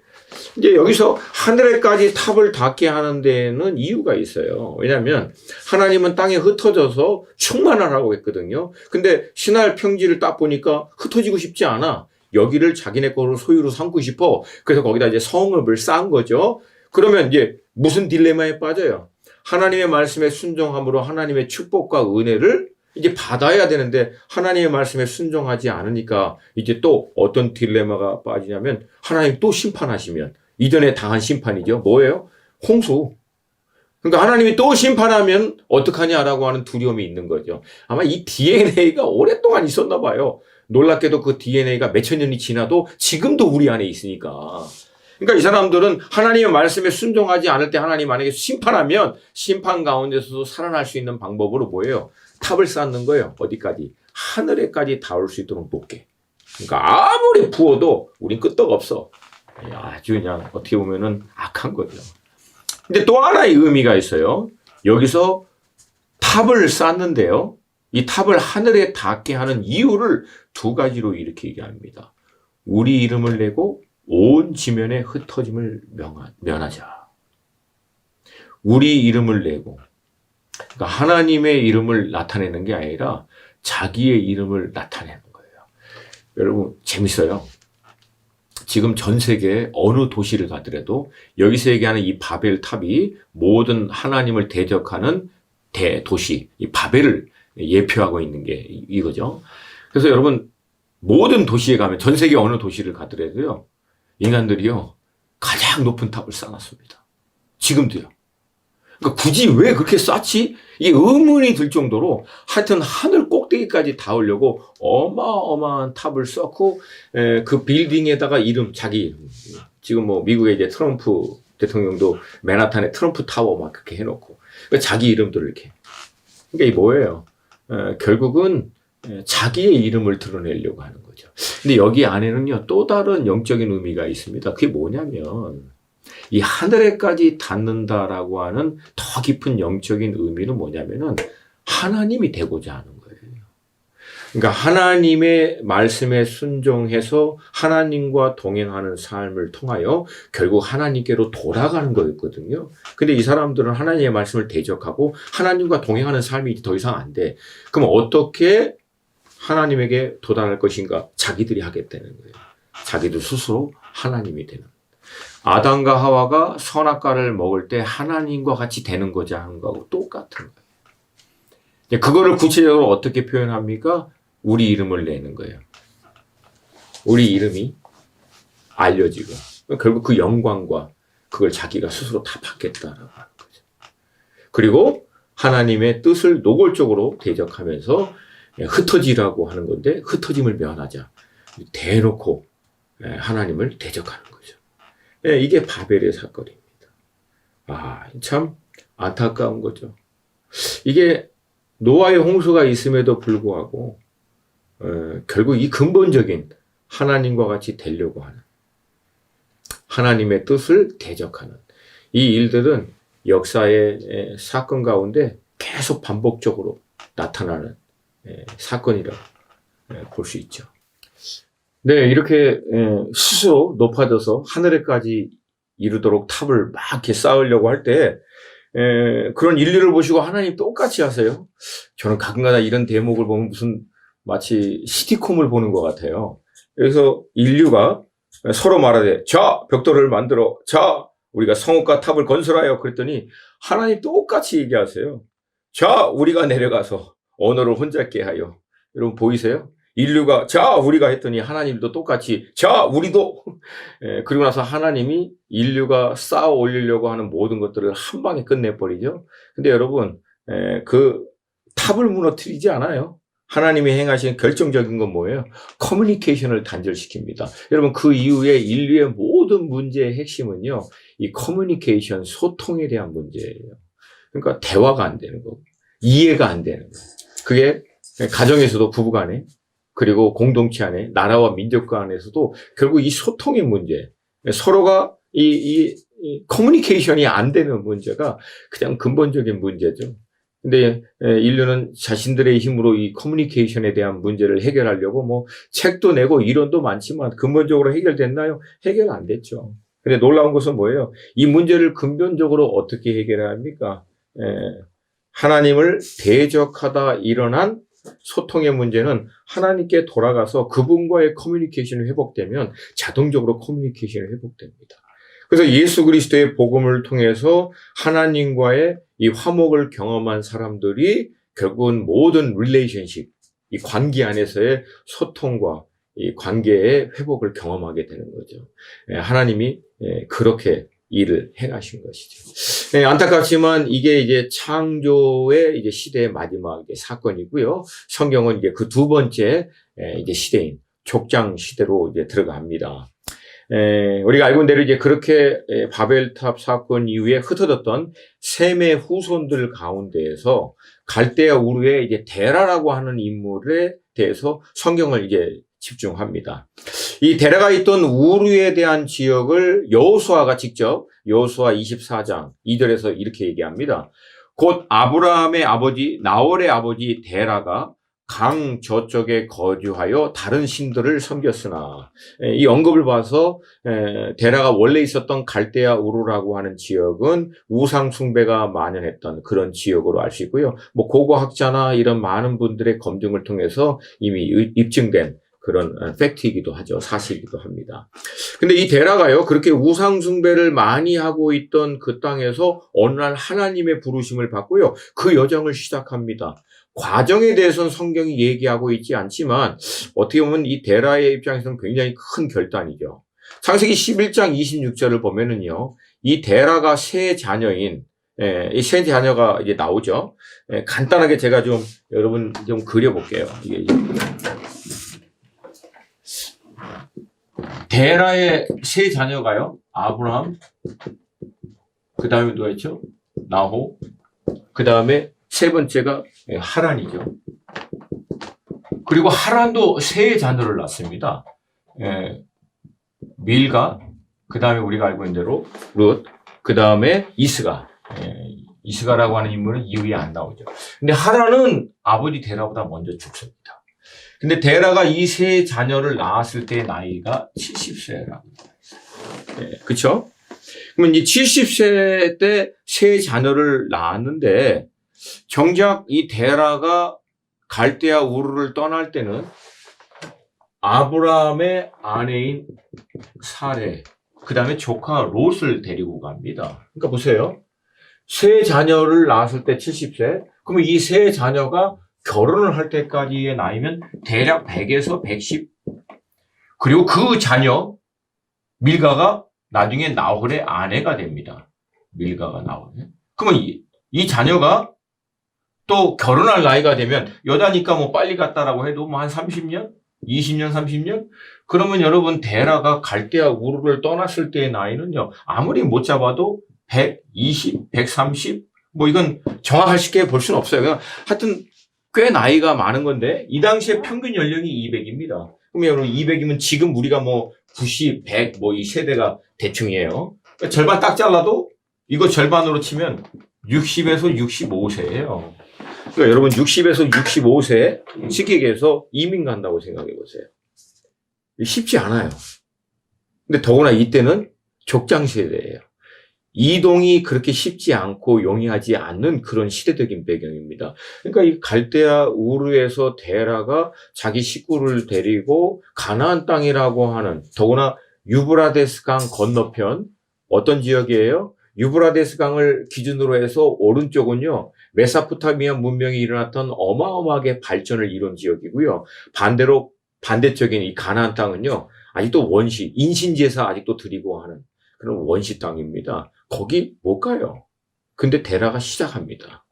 이제 여기서 하늘에까지 탑을 닿게 하는 데는 이유가 있어요. 왜냐하면 하나님은 땅에 흩어져서 충만하라고 했거든요. 근데 신할 평지를 딱 보니까 흩어지고 싶지 않아. 여기를 자기네 거로 소유로 삼고 싶어. 그래서 거기다 이제 성읍을 쌓은 거죠. 그러면 이제 무슨 딜레마에 빠져요? 하나님의 말씀에 순종함으로 하나님의 축복과 은혜를 이제 받아야 되는데 하나님의 말씀에 순종하지 않으니까 이제 또 어떤 딜레마가 빠지냐면 하나님 또 심판하시면 이전에 당한 심판이죠. 뭐예요? 홍수. 그러니까 하나님이 또 심판하면 어떡하냐라고 하는 두려움이 있는 거죠. 아마 이 DNA가 오랫동안 있었나 봐요. 놀랍게도 그 DNA가 몇천 년이 지나도 지금도 우리 안에 있으니까. 그러니까 이 사람들은 하나님의 말씀에 순종하지 않을 때 하나님 만약에 심판하면 심판 가운데서도 살아날 수 있는 방법으로 뭐예요? 탑을 쌓는 거예요. 어디까지? 하늘에까지 닿을 수 있도록 높게. 그러니까 아무리 부어도 우린 끄떡 없어. 아주 그냥 어떻게 보면은 악한 거죠. 근데 또 하나의 의미가 있어요. 여기서 탑을 쌓는데요. 이 탑을 하늘에 닿게 하는 이유를 두 가지로 이렇게 얘기합니다. 우리 이름을 내고 온 지면에 흩어짐을 면하자. 우리 이름을 내고. 그러니까 하나님의 이름을 나타내는 게 아니라 자기의 이름을 나타내는 거예요. 여러분 재밌어요. 지금 전 세계 어느 도시를 가더라도 여기서 얘기하는 이 바벨 탑이 모든 하나님을 대적하는 대도시, 이 바벨을 예표하고 있는 게 이거죠. 그래서 여러분 모든 도시에 가면 전 세계 어느 도시를 가더라도요. 인간들이요. 가장 높은 탑을 쌓았습니다. 지금도요. 그러니까 굳이 왜 그렇게 쌓지? 이 의문이 들 정도로 하여튼 하늘 꼭대기까지 닿으려고 어마어마한 탑을 쌓고 그 빌딩에다가 이름, 자기 이름. 지금 뭐 미국의 이제 트럼프 대통령도 맨하탄에 트럼프 타워 막 그렇게 해놓고 그러니까 자기 이름들을 이렇게. 그러니까 이게 뭐예요? 결국은 자기의 이름을 드러내려고 하는 거죠. 근데 여기 안에는요 또 다른 영적인 의미가 있습니다. 그게 뭐냐면 이 하늘에까지 닿는다라고 하는 더 깊은 영적인 의미는 뭐냐면은 하나님이 되고자 하는 거예요. 그러니까 하나님의 말씀에 순종해서 하나님과 동행하는 삶을 통하여 결국 하나님께로 돌아가는 거였거든요. 근데 이 사람들은 하나님의 말씀을 대적하고 하나님과 동행하는 삶이 더 이상 안 돼. 그럼 어떻게 하나님에게 도달할 것인가? 자기들이 하겠다는 거예요. 자기들 스스로 하나님이 되는. 아담과 하와가 선악과를 먹을 때 하나님과 같이 되는고자 하는 거하고 똑같은 거예요. 그거를 구체적으로 어떻게 표현합니까? 우리 이름을 내는 거예요. 우리 이름이 알려지고 결국 그 영광과 그걸 자기가 스스로 다 받겠다라고 하는 거죠. 그리고 하나님의 뜻을 노골적으로 대적하면서 흩어지라고 하는 건데 흩어짐을 면하자. 대놓고 하나님을 대적하는 거죠. 이게 바벨의 사건입니다. 아, 참 안타까운 거죠. 이게 노아의 홍수가 있음에도 불구하고 결국 이 근본적인 하나님과 같이 되려고 하는 하나님의 뜻을 대적하는 이 일들은 역사의 사건 가운데 계속 반복적으로 나타나는 사건이라고 볼 수 있죠. 네, 이렇게 스스로 높아져서 하늘에까지 이르도록 탑을 막 이렇게 쌓으려고 할 때 그런 인류를 보시고 하나님 똑같이 하세요. 저는 가끔가다 이런 대목을 보면 무슨 마치 시티콤을 보는 것 같아요. 그래서 인류가 서로 말하되 자, 벽돌을 만들어. 자, 우리가 성읍과 탑을 건설하여. 그랬더니 하나님 똑같이 얘기하세요. 자, 우리가 내려가서 언어를 혼잡게 하여. 여러분 보이세요? 인류가 자 우리가 했더니 하나님도 똑같이 자 우리도 그리고 나서 하나님이 인류가 쌓아 올리려고 하는 모든 것들을 한 방에 끝내버리죠. 근데 여러분 그 탑을 무너뜨리지 않아요. 하나님이 행하신 결정적인 건 뭐예요? 커뮤니케이션을 단절시킵니다. 여러분 그 이후에 인류의 모든 문제의 핵심은요. 이 커뮤니케이션 소통에 대한 문제예요. 그러니까 대화가 안 되는 거고 이해가 안 되는 거예요. 그게 가정에서도 부부간에 그리고 공동체 안에 나라와 민족 간에서도 결국 이 소통의 문제, 서로가 이 커뮤니케이션이 안 되는 문제가 그냥 근본적인 문제죠. 근데 인류는 자신들의 힘으로 이 커뮤니케이션에 대한 문제를 해결하려고 뭐 책도 내고 이론도 많지만 근본적으로 해결됐나요? 해결 안 됐죠. 근데 놀라운 것은 뭐예요? 이 문제를 근본적으로 어떻게 해결해야 합니까? 하나님을 대적하다 일어난 소통의 문제는 하나님께 돌아가서 그분과의 커뮤니케이션이 회복되면 자동적으로 커뮤니케이션이 회복됩니다. 그래서 예수 그리스도의 복음을 통해서 하나님과의 이 화목을 경험한 사람들이 결국은 모든 릴레이션십, 이 관계 안에서의 소통과 이 관계의 회복을 경험하게 되는 거죠. 하나님이 그렇게 일을 행하신 것이죠. 안타깝지만 이게 이제 창조의 이제 시대의 마지막 이제 사건이고요. 성경은 이제 그 두 번째 이제 시대인 족장 시대로 이제 들어갑니다. 우리가 알고 있는 대로 이제 그렇게 바벨탑 사건 이후에 흩어졌던 셈의 후손들 가운데에서 갈대아 우르의 이제 데라라고 하는 인물에 대해서 성경을 이제 집중합니다. 이 데라가 있던 우르에 대한 지역을 여호수아가 직접 여호수아 24장 2절에서 이렇게 얘기합니다. 곧 아브라함의 아버지 나홀의 아버지 데라가 강 저쪽에 거주하여 다른 신들을 섬겼으나, 이 언급을 봐서 데라가 원래 있었던 갈대아 우르라고 하는 지역은 우상 숭배가 만연했던 그런 지역으로 알 수 있고요. 뭐 고고학자나 이런 많은 분들의 검증을 통해서 이미 입증된 그런 팩트이기도 하죠. 사실이기도 합니다. 근데 이 데라가요, 그렇게 우상 숭배를 많이 하고 있던 그 땅에서 어느 날 하나님의 부르심을 받고요, 그 여정을 시작합니다. 과정에 대해서는 성경이 얘기하고 있지 않지만 어떻게 보면 이 데라의 입장에서는 굉장히 큰 결단이죠. 창세기 11장 26절을 보면은요, 이 데라가 세 자녀인, 이 세 자녀가 이제 나오죠. 간단하게 제가 좀 여러분 좀 그려볼게요. 데라의 세 자녀가요, 아브라함, 그 다음에 누가 있죠? 나호, 그 다음에 세 번째가 하란이죠. 그리고 하란도 세 자녀를 낳습니다. 밀가, 그 다음에 우리가 알고 있는 대로 룻, 그 다음에 이스가. 이스가라고 하는 인물은 이후에 안 나오죠. 근데 하란은 아버지 데라보다 먼저 죽습니다. 근데 데라가 이 세 자녀를 낳았을 때의 나이가 70세라고. 그쵸? 그러면 이 70세 때 세 자녀를 낳았는데, 정작 이 데라가 갈대아 우르를 떠날 때는 아브라함의 아내인 사레, 그 다음에 조카 롯을 데리고 갑니다. 그러니까 보세요. 세 자녀를 낳았을 때 70세, 그러면 이 세 자녀가 결혼을 할 때까지의 나이면 대략 100에서 110. 그리고 그 자녀, 밀가가 나중에 나홀의 아내가 됩니다. 밀가가 나홀의. 그러면 이 자녀가 또 결혼할 나이가 되면, 여자니까 뭐 빨리 갔다라고 해도 뭐 한 30년? 20년, 30년? 그러면 여러분, 데라가 갈대아 우르를 떠났을 때의 나이는요, 아무리 못 잡아도 120, 130? 뭐 이건 정확하게 볼 수는 없어요. 그냥 하여튼 꽤 나이가 많은 건데, 이 당시에 평균 연령이 200입니다. 그럼 여러분 200이면 지금 우리가 뭐 90, 100, 뭐 이 세대가 대충이에요. 그러니까 절반 딱 잘라도 이거 절반으로 치면 60에서 65세예요. 그러니까 여러분 60에서 65세 시기에서 이민 간다고 생각해 보세요. 쉽지 않아요. 근데 더구나 이때는 족장 세대예요. 이동이 그렇게 쉽지 않고 용이하지 않는 그런 시대적인 배경입니다. 그러니까 이 갈대아 우르에서 데라가 자기 식구를 데리고 가나안 땅이라고 하는, 더구나 유브라데스 강 건너편, 어떤 지역이에요? 유브라데스 강을 기준으로 해서 오른쪽은요, 메소포타미아 문명이 일어났던 어마어마하게 발전을 이룬 지역이고요. 반대로 반대쪽인 이 가나안 땅은요, 아직도 원시, 인신제사 아직도 드리고 하는 그런 원시 땅입니다. 거기 못 가요. 근데 데라가 시작합니다.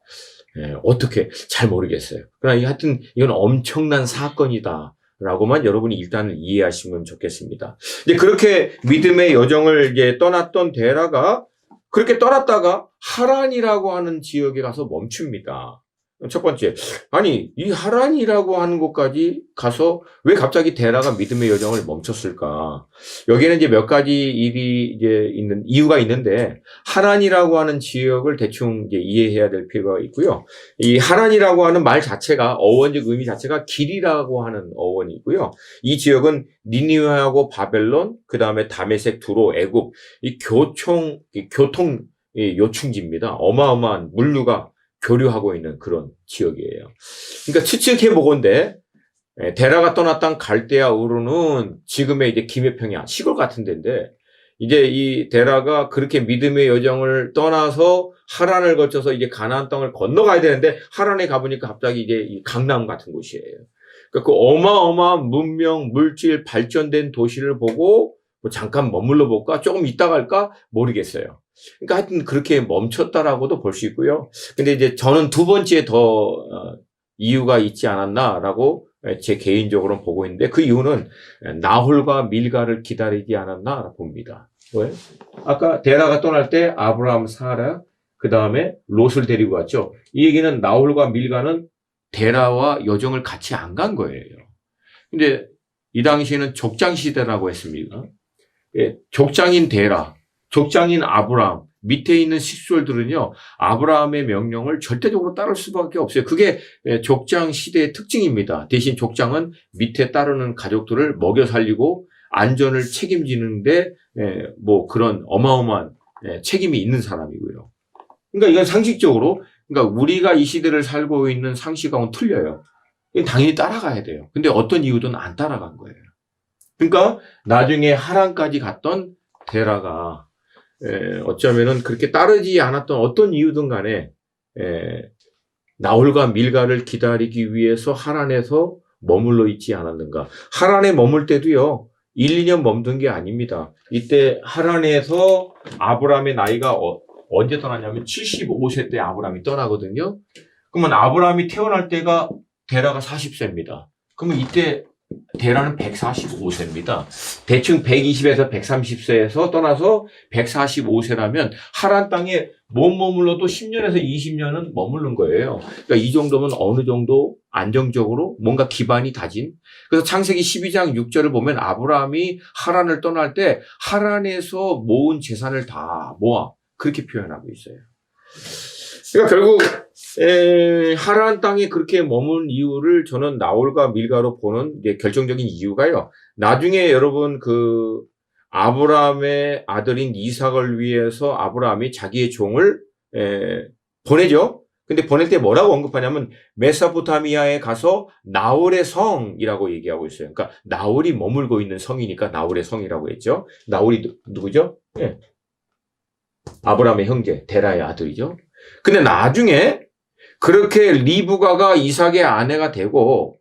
어떻게 잘 모르겠어요. 그러나 하여튼 이건 엄청난 사건이다 라고만 여러분이 일단 이해하시면 좋겠습니다. 이제 그렇게 믿음의 여정을 이제 떠났던 데라가 그렇게 떠났다가 하란이라고 하는 지역에 가서 멈춥니다. 첫 번째, 아니 이 하란이라고 하는 곳까지 가서 왜 갑자기 데라가 믿음의 여정을 멈췄을까? 여기에는 이제 몇 가지 일이 이제 있는 이유가 있는데 하란이라고 하는 지역을 대충 이제 이해해야 될 필요가 있고요. 이 하란이라고 하는 말 자체가 어원적 의미 자체가 길이라고 하는 어원이고요. 이 지역은 니니웨하고 바벨론, 그 다음에 다메섹, 두로, 애굽 이 교통 요충지입니다. 어마어마한 물류가 교류하고 있는 그런 지역이에요. 그러니까 추측해 보건대 데라가 떠났던 갈대아 우르는 지금의 이제 김해평야 시골 같은 데인데 이제 이 데라가 그렇게 믿음의 여정을 떠나서 하란을 거쳐서 이제 가나안 땅을 건너가야 되는데 하란에 가보니까 갑자기 이제 이 강남 같은 곳이에요. 그러니까 그 어마어마한 문명, 물질 발전된 도시를 보고 뭐 잠깐 머물러 볼까? 조금 있다 갈까? 모르겠어요. 그러니까 하여튼 그렇게 멈췄다라고도 볼 수 있고요. 근데 이제 저는 두 번째 더 이유가 있지 않았나라고 제 개인적으로는 보고 있는데 그 이유는 나홀과 밀가를 기다리지 않았나 봅니다. 왜? 아까 데라가 떠날 때 아브라함, 사라, 그 다음에 롯을 데리고 갔죠. 이 얘기는 나홀과 밀가는 데라와 여정을 같이 안 간 거예요. 근데 이 당시에는 족장 시대라고 했습니다. 족장인 데라, 족장인 아브라함, 밑에 있는 식솔들은요, 아브라함의 명령을 절대적으로 따를 수밖에 없어요. 그게 족장 시대의 특징입니다. 대신 족장은 밑에 따르는 가족들을 먹여 살리고 안전을 책임지는데 뭐 그런 어마어마한 책임이 있는 사람이고요. 그러니까 이건 상식적으로, 그러니까 우리가 이 시대를 살고 있는 상식하고는 틀려요. 당연히 따라가야 돼요. 근데 어떤 이유든 안 따라간 거예요. 그러니까 나중에 하란까지 갔던 데라가 어쩌면은 그렇게 따르지 않았던 어떤 이유든 간에 나홀과 밀가를 기다리기 위해서 하란에서 머물러 있지 않았는가. 하란에 머물 때도요 1, 2년 머무는 게 아닙니다. 이때 하란에서 아브라함의 나이가 언제 떠났냐면 75세 때 아브라함이 떠나거든요. 그러면 아브라함이 태어날 때가 데라가 40세입니다. 그러면 이때 데라는 145세입니다. 대충 120에서 130세에서 떠나서 145세라면 하란 땅에 못 머물러도 10년에서 20년은 머무른 거예요. 그러니까 이 정도면 어느 정도 안정적으로 뭔가 기반이 다진. 그래서 창세기 12장 6절을 보면 아브라함이 하란을 떠날 때 하란에서 모은 재산을 다 모아 그렇게 표현하고 있어요. 그러니까 결국 하란 땅에 그렇게 머문 이유를 저는 나홀과 밀가로 보는 이제 결정적인 이유가요. 나중에 여러분 그 아브라함의 아들인 이삭을 위해서 아브라함이 자기의 종을 보내죠. 근데 보낼 때 뭐라고 언급하냐면 메소포타미아에 가서 나홀의 성이라고 얘기하고 있어요. 그러니까 나홀이 머물고 있는 성이니까 나홀의 성이라고 했죠. 나홀이 누구죠? 예. 아브라함의 형제 데라의 아들이죠. 근데 나중에 그렇게 리브가가 이삭의 아내가 되고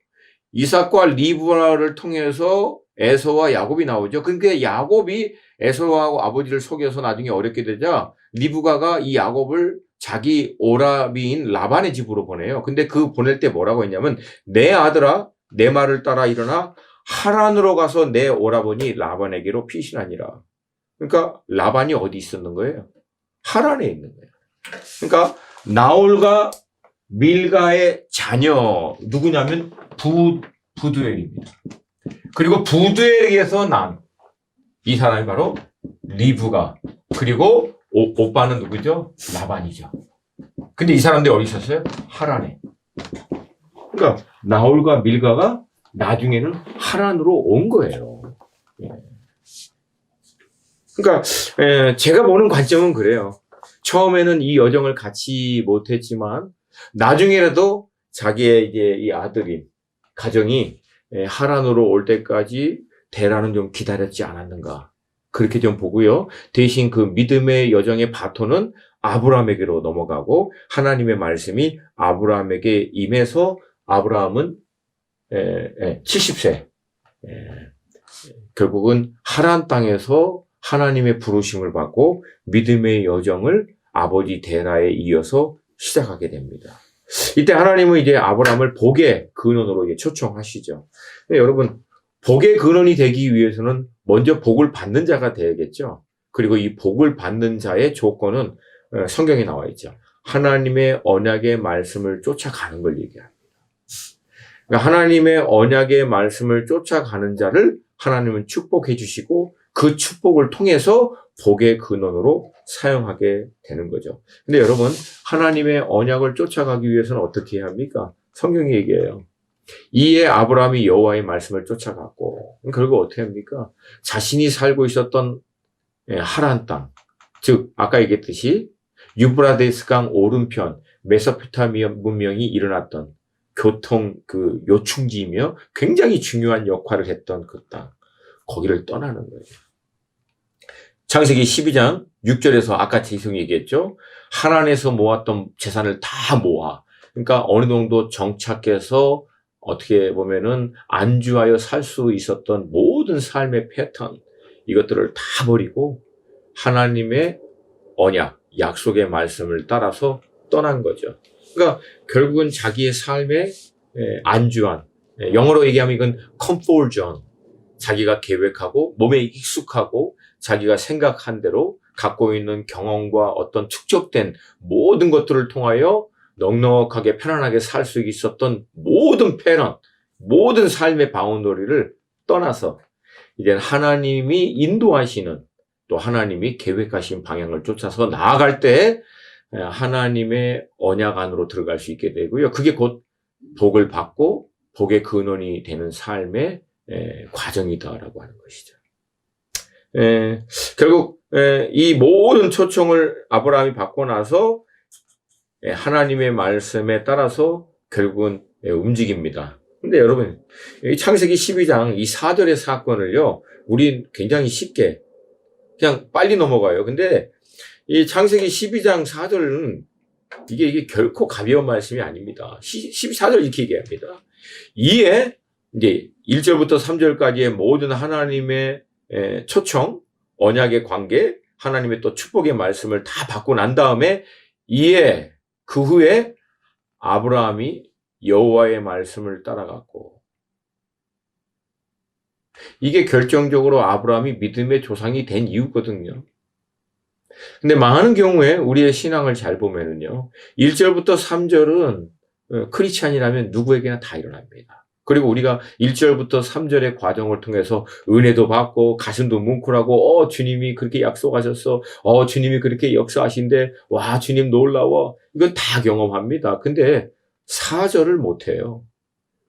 이삭과 리브가를 통해서 에서와 야곱이 나오죠. 그러니까 야곱이 에서와 아버지를 속여서 나중에 어렵게 되자 리브가가 이 야곱을 자기 오라비인 라반의 집으로 보내요. 근데 그 보낼 때 뭐라고 했냐면 내 아들아 내 말을 따라 일어나 하란으로 가서 내 오라버니 라반에게로 피신하니라. 그러니까 라반이 어디 있었는 거예요? 하란에 있는 거예요. 그러니까 나홀과 밀가의 자녀 누구냐면 부두엘입니다. 그리고 부두엘에게서 난 이 사람이 바로 리브가 그리고 오빠는 누구죠? 라반이죠. 근데 이 사람들이 어디 있었어요? 하란에. 그러니까 나홀과 밀가가 나중에는 하란으로 온 거예요. 그러니까 제가 보는 관점은 그래요. 처음에는 이 여정을 같이 못했지만 나중에라도 자기의 이제 이 아들인 가정이 하란으로 올 때까지 데라는 좀 기다렸지 않았는가 그렇게 좀 보고요. 대신 그 믿음의 여정의 바톤은 아브라함에게로 넘어가고 하나님의 말씀이 아브라함에게 임해서 아브라함은 70세 결국은 하란 땅에서 하나님의 부르심을 받고 믿음의 여정을 아버지 데라에 이어서 시작하게 됩니다. 이때 하나님은 이제 아브라함을 복의 근원으로 초청하시죠. 여러분, 복의 근원이 되기 위해서는 먼저 복을 받는 자가 되야겠죠. 그리고 이 복을 받는 자의 조건은 성경에 나와 있죠. 하나님의 언약의 말씀을 쫓아가는 걸 얘기합니다. 그러니까 하나님의 언약의 말씀을 쫓아가는 자를 하나님은 축복해 주시고 그 축복을 통해서 복의 근원으로 사용하게 되는 거죠. 근데 여러분, 하나님의 언약을 쫓아가기 위해서는 어떻게 해야 합니까? 성경이 얘기해요. 이에 아브라함이 여호와의 말씀을 쫓아갔고, 결국 어떻게 합니까? 자신이 살고 있었던 하란 땅, 즉 아까 얘기했듯이 유브라데스 강 오른편 메소포타미아 문명이 일어났던 교통 그 요충지이며 굉장히 중요한 역할을 했던 그 땅, 거기를 떠나는 거예요. 창세기 12장 6절에서 아까 지성이 얘기했죠. 하란에서 모았던 재산을 다 모아. 그러니까 어느 정도 정착해서 어떻게 보면은 안주하여 살 수 있었던 모든 삶의 패턴, 이것들을 다 버리고 하나님의 언약, 약속의 말씀을 따라서 떠난 거죠. 그러니까 결국은 자기의 삶에 안주한, 영어로 얘기하면 이건 comfort zone, 자기가 계획하고 몸에 익숙하고 자기가 생각한 대로 갖고 있는 경험과 어떤 축적된 모든 것들을 통하여 넉넉하게 편안하게 살 수 있었던 모든 패런, 모든 삶의 바운더리를 떠나서 이제 하나님이 인도하시는, 또 하나님이 계획하신 방향을 쫓아서 나아갈 때 하나님의 언약 안으로 들어갈 수 있게 되고요. 그게 곧 복을 받고 복의 근원이 되는 삶의 과정이다라고 하는 것이죠. 결국 이 모든 초청을 아브라함이 받고 나서 하나님의 말씀에 따라서 결국은 움직입니다. 근데 여러분, 이 창세기 12장 이 4절의 사건을요, 우린 굉장히 쉽게 그냥 빨리 넘어가요. 근데 이 창세기 12장 4절은 이게 결코 가벼운 말씀이 아닙니다. 14절 이렇게 얘기합니다. 이에 이제 1절부터 3절까지의 모든 하나님의 초청, 언약의 관계, 하나님의 또 축복의 말씀을 다 받고 난 다음에 이에 그 후에 아브라함이 여호와의 말씀을 따라갔고, 이게 결정적으로 아브라함이 믿음의 조상이 된 이유거든요. 근데 많은 경우에 우리의 신앙을 잘 보면은요, 1절부터 3절은 크리스찬이라면 누구에게나 다 일어납니다. 그리고 우리가 1절부터 3절의 과정을 통해서 은혜도 받고 가슴도 뭉클하고 주님이 그렇게 약속하셨어, 주님이 그렇게 역사하신데 와 주님 놀라워, 이건 다 경험합니다. 근데 4절을 못해요.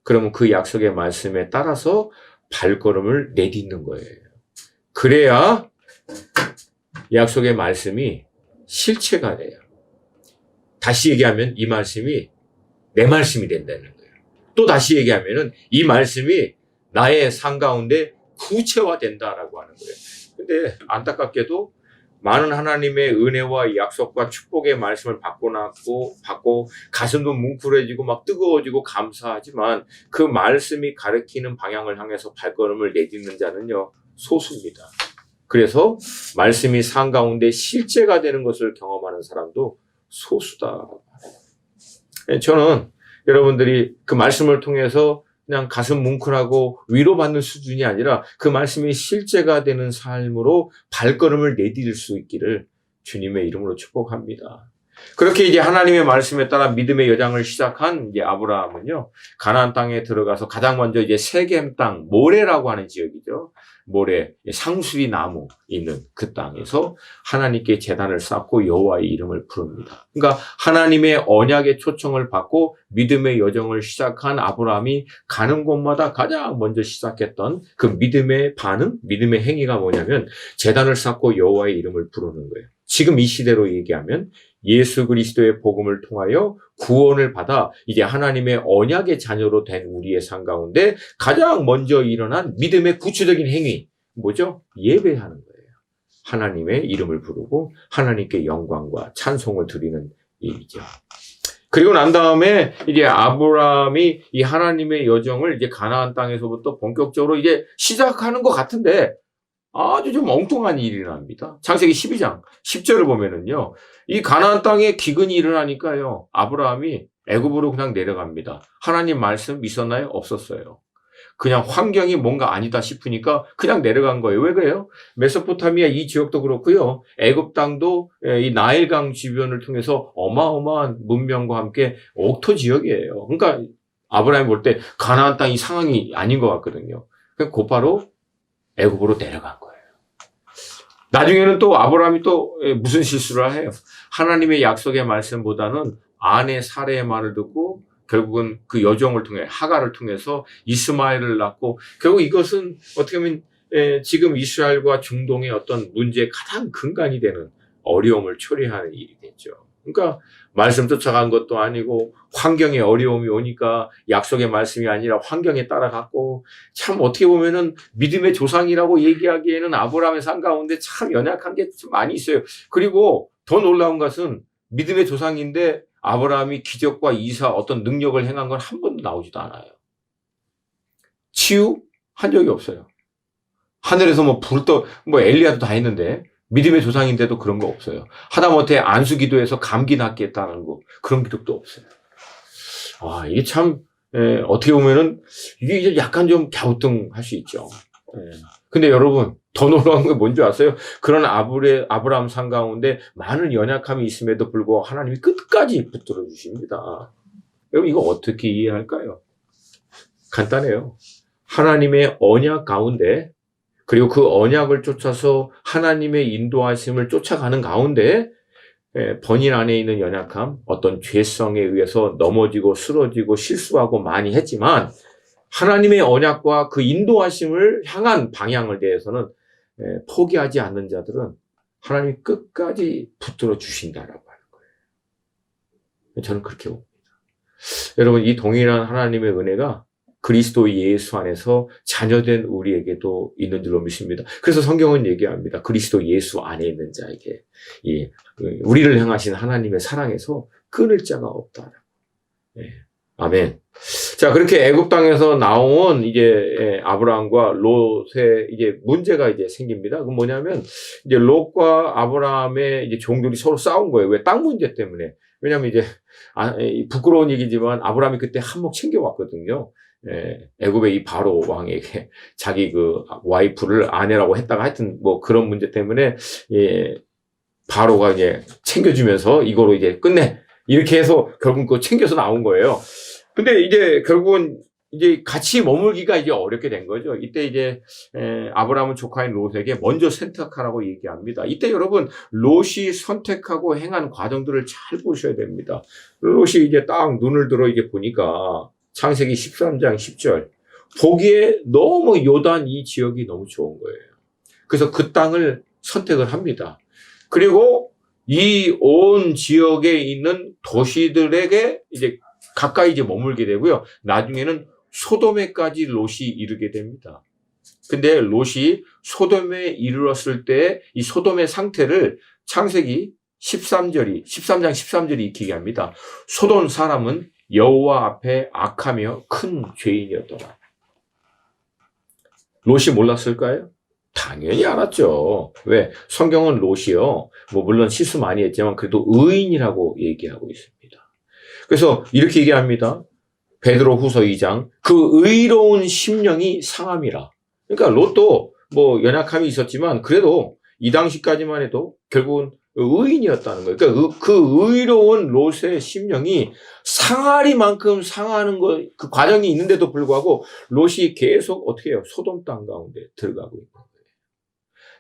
그러면 그 약속의 말씀에 따라서 발걸음을 내딛는 거예요. 그래야 약속의 말씀이 실체가 돼요. 다시 얘기하면 이 말씀이 내 말씀이 된다는 거예요. 또 다시 얘기하면은 이 말씀이 나의 삶 가운데 구체화된다라고 하는 거예요. 근데 안타깝게도 많은 하나님의 은혜와 약속과 축복의 말씀을 받고 가슴도 뭉클해지고 막 뜨거워지고 감사하지만 그 말씀이 가리키는 방향을 향해서 발걸음을 내딛는 자는요, 소수입니다. 그래서 말씀이 삶 가운데 실제가 되는 것을 경험하는 사람도 소수다. 저는 여러분들이 그 말씀을 통해서 그냥 가슴 뭉클하고 위로받는 수준이 아니라 그 말씀이 실제가 되는 삶으로 발걸음을 내디딜 수 있기를 주님의 이름으로 축복합니다. 그렇게 이제 하나님의 말씀에 따라 믿음의 여정을 시작한 이제 아브라함은요, 가나안 땅에 들어가서 가장 먼저 이제 세겜 땅, 모레라고 하는 지역이죠. 모래, 상수리 나무 있는 그 땅에서 하나님께 제단을 쌓고 여호와의 이름을 부릅니다. 그러니까 하나님의 언약의 초청을 받고 믿음의 여정을 시작한 아브라함이 가는 곳마다 가장 먼저 시작했던 그 믿음의 반응, 믿음의 행위가 뭐냐면 제단을 쌓고 여호와의 이름을 부르는 거예요. 지금 이 시대로 얘기하면 예수 그리스도의 복음을 통하여 구원을 받아 이제 하나님의 언약의 자녀로 된 우리의 삶 가운데 가장 먼저 일어난 믿음의 구체적인 행위, 뭐죠? 예배하는 거예요. 하나님의 이름을 부르고 하나님께 영광과 찬송을 드리는 일이죠. 그리고 난 다음에 이제 아브라함이 이 하나님의 여정을 이제 가나안 땅에서부터 본격적으로 이제 시작하는 것 같은데 아주 좀 엉뚱한 일이 일어납니다. 창세기 12장 10절을 보면은요, 이 가나안 땅에 기근이 일어나니까요, 아브라함이 애굽으로 그냥 내려갑니다. 하나님 말씀 있었나요? 없었어요. 그냥 환경이 뭔가 아니다 싶으니까 그냥 내려간 거예요. 왜 그래요? 메소포타미아 이 지역도 그렇고요. 애굽 땅도 이 나일강 주변을 통해서 어마어마한 문명과 함께 옥토 지역이에요. 그러니까 아브라함이 볼 때 가나안 땅이 상황이 아닌 것 같거든요. 그러니까 곧바로 애굽으로 내려간 거예요. 나중에는 또 아브라함이 또 무슨 실수를 해요? 하나님의 약속의 말씀보다는 아내 사레의 말을 듣고 결국은 그 여종을 통해 하갈을 통해서 이스마엘을 낳고 결국 이것은 어떻게 보면 지금 이스라엘과 중동의 어떤 문제의 가장 근간이 되는 어려움을 초래하는 일이 됐죠. 그러니까 말씀 쫓아간 것도 아니고 환경에 어려움이 오니까 약속의 말씀이 아니라 환경에 따라갔고 참 어떻게 보면은 믿음의 조상이라고 얘기하기에는 아브라함의 삶 가운데 참 연약한 게 좀 많이 있어요. 그리고 더 놀라운 것은 믿음의 조상인데 아브라함이 기적과 이사 어떤 능력을 행한 건 한 번도 나오지도 않아요. 치유한 적이 없어요. 하늘에서 뭐 엘리야도 다 했는데 믿음의 조상인데도 그런 거 없어요. 하다못해 안수 기도에서 감기 낫게 했다는 거 그런 기록도 없어요. 이게 참 어떻게 보면은 이게 이제 약간 좀 갸우뚱할 수 있죠. 근데 여러분 더 놀라운 게 뭔지 아세요? 그런 아브라함 산 가운데 많은 연약함이 있음에도 불구하고 하나님이 끝까지 붙들어 주십니다. 여러분 이거 어떻게 이해할까요? 간단해요. 하나님의 언약 가운데 그리고 그 언약을 쫓아서 하나님의 인도하심을 쫓아가는 가운데 본인 안에 있는 연약함, 어떤 죄성에 의해서 넘어지고 쓰러지고 실수하고 많이 했지만 하나님의 언약과 그 인도하심을 향한 방향을 대해서는 포기하지 않는 자들은 하나님이 끝까지 붙들어 주신다라고 하는 거예요. 저는 그렇게 봅니다. 여러분 이 동일한 하나님의 은혜가 그리스도 예수 안에서 자녀된 우리에게도 있는 줄로 믿습니다. 그래서 성경은 얘기합니다. 그리스도 예수 안에 있는 자에게 우리를 향하신 하나님의 사랑에서 끊을 자가 없다. 아멘. 자, 그렇게 애굽 땅에서 나온 이제 아브라함과 롯의 이제 문제가 이제 생깁니다. 그 뭐냐면 이제 롯과 아브라함의 이제 종들이 서로 싸운 거예요. 왜? 땅 문제 때문에. 왜냐면 이제 부끄러운 얘기지만 아브라함이 그때 한몫 챙겨왔거든요. 애굽의 이 바로 왕에게 자기 그 와이프를 아내라고 했다가 하여튼 뭐 그런 문제 때문에 바로가 이제 챙겨주면서 이거로 이제 끝내 이렇게 해서 결국 그거 챙겨서 나온 거예요. 근데 이제 결국은 이제 같이 머물기가 이제 어렵게 된 거죠. 이때 이제 아브라함은 조카인 롯에게 먼저 선택하라고 얘기합니다. 이때 여러분 롯이 선택하고 행한 과정들을 잘 보셔야 됩니다. 롯이 이제 딱 눈을 들어 이게 보니까 창세기 13장 10절 보기에 너무 요단 이 지역이 너무 좋은 거예요. 그래서 그 땅을 선택을 합니다. 그리고 이 온 지역에 있는 도시들에게 이제 가까이 이제 머물게 되고요. 나중에는 소돔에까지 롯이 이르게 됩니다. 근데 롯이 소돔에 이르렀을 때 이 소돔의 상태를 창세기 13장 13절이 익히게 합니다. 소돔 사람은 여호와 앞에 악하며 큰 죄인이었더라. 롯이 몰랐을까요? 당연히 알았죠. 왜? 성경은 롯이요. 물론 실수 많이 했지만 그래도 의인이라고 얘기하고 있습니다. 그래서 이렇게 얘기합니다. 베드로 후서 2장. 그 의로운 심령이 상함이라. 그러니까 롯도 연약함이 있었지만 그래도 이 당시까지만 해도 결국은 의인이었다는 거예요. 그러니까 그 의로운 롯의 심령이 상하리만큼 상하는 그 과정이 있는데도 불구하고 롯이 계속 어떻게 해요? 소돔 땅 가운데 들어가고 있는 거예요.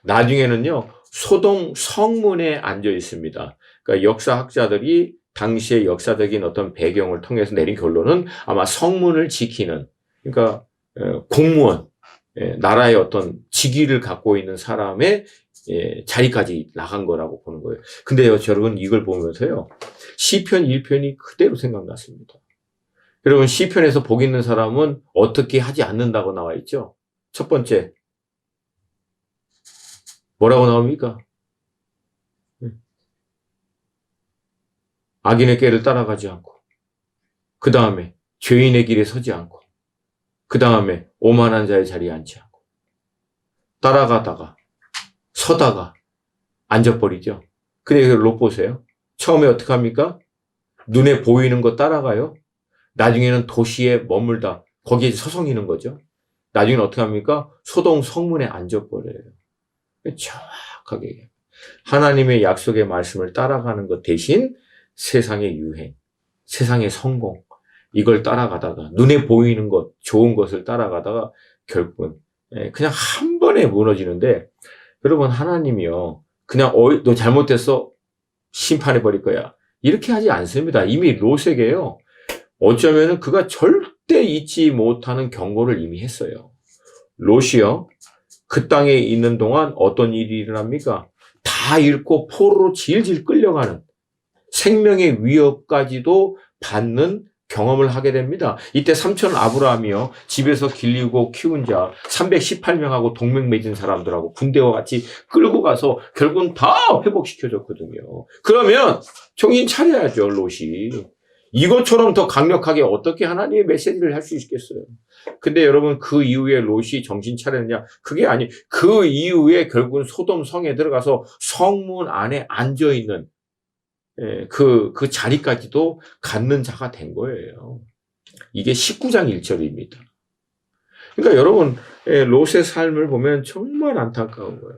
나중에는요, 소돔 성문에 앉아 있습니다. 그러니까 역사학자들이 당시의 역사적인 어떤 배경을 통해서 내린 결론은 아마 성문을 지키는, 그러니까 공무원, 나라의 어떤 직위를 갖고 있는 사람의 자리까지 나간 거라고 보는 거예요. 근데요, 여러분 이걸 보면서요, 시편 1편이 그대로 생각났습니다. 여러분 시편에서 복 있는 사람은 어떻게 하지 않는다고 나와 있죠. 첫 번째, 뭐라고 나옵니까? 악인의 길을 따라가지 않고, 그 다음에 죄인의 길에 서지 않고, 그 다음에 오만한 자의 자리에 앉지 않고, 따라가다가 서다가 앉아버리죠. 근데 롯 보세요. 처음에 어떻게 합니까? 눈에 보이는 거 따라가요. 나중에는 도시에 머물다 거기에 서성이는 거죠. 나중에 어떻게 합니까? 소돔 성문에 앉아버려요. 정확하게 하나님의 약속의 말씀을 따라가는 것 대신 세상의 유행, 세상의 성공, 이걸 따라가다가 눈에 보이는 것, 좋은 것을 따라가다가 결국은 그냥 한 번에 무너지는데, 여러분 하나님이요 그냥 너 잘못됐어 심판해 버릴 거야 이렇게 하지 않습니다. 이미 롯에게요 어쩌면은 그가 절대 잊지 못하는 경고를 이미 했어요. 롯이요 그 땅에 있는 동안 어떤 일이 일어납니까? 다 잃고 포로로 질질 끌려가는 생명의 위협까지도 받는 경험을 하게 됩니다. 이때 삼촌 아브라함이요 집에서 길리고 키운 자 318명하고 동맹 맺은 사람들하고 군대와 같이 끌고 가서 결국은 다 회복시켜줬거든요. 그러면 정신 차려야죠. 롯이 이것처럼 더 강력하게 어떻게 하나님의 메시지를 할 수 있겠어요. 근데 여러분 그 이후에 롯이 정신 차렸느냐? 그게 아니, 그 이후에 결국은 소돔 성에 들어가서 성문 안에 앉아있는 그 자리까지도 갖는 자가 된 거예요. 이게 19장 1절입니다. 그러니까 여러분, 롯의 삶을 보면 정말 안타까운 거예요.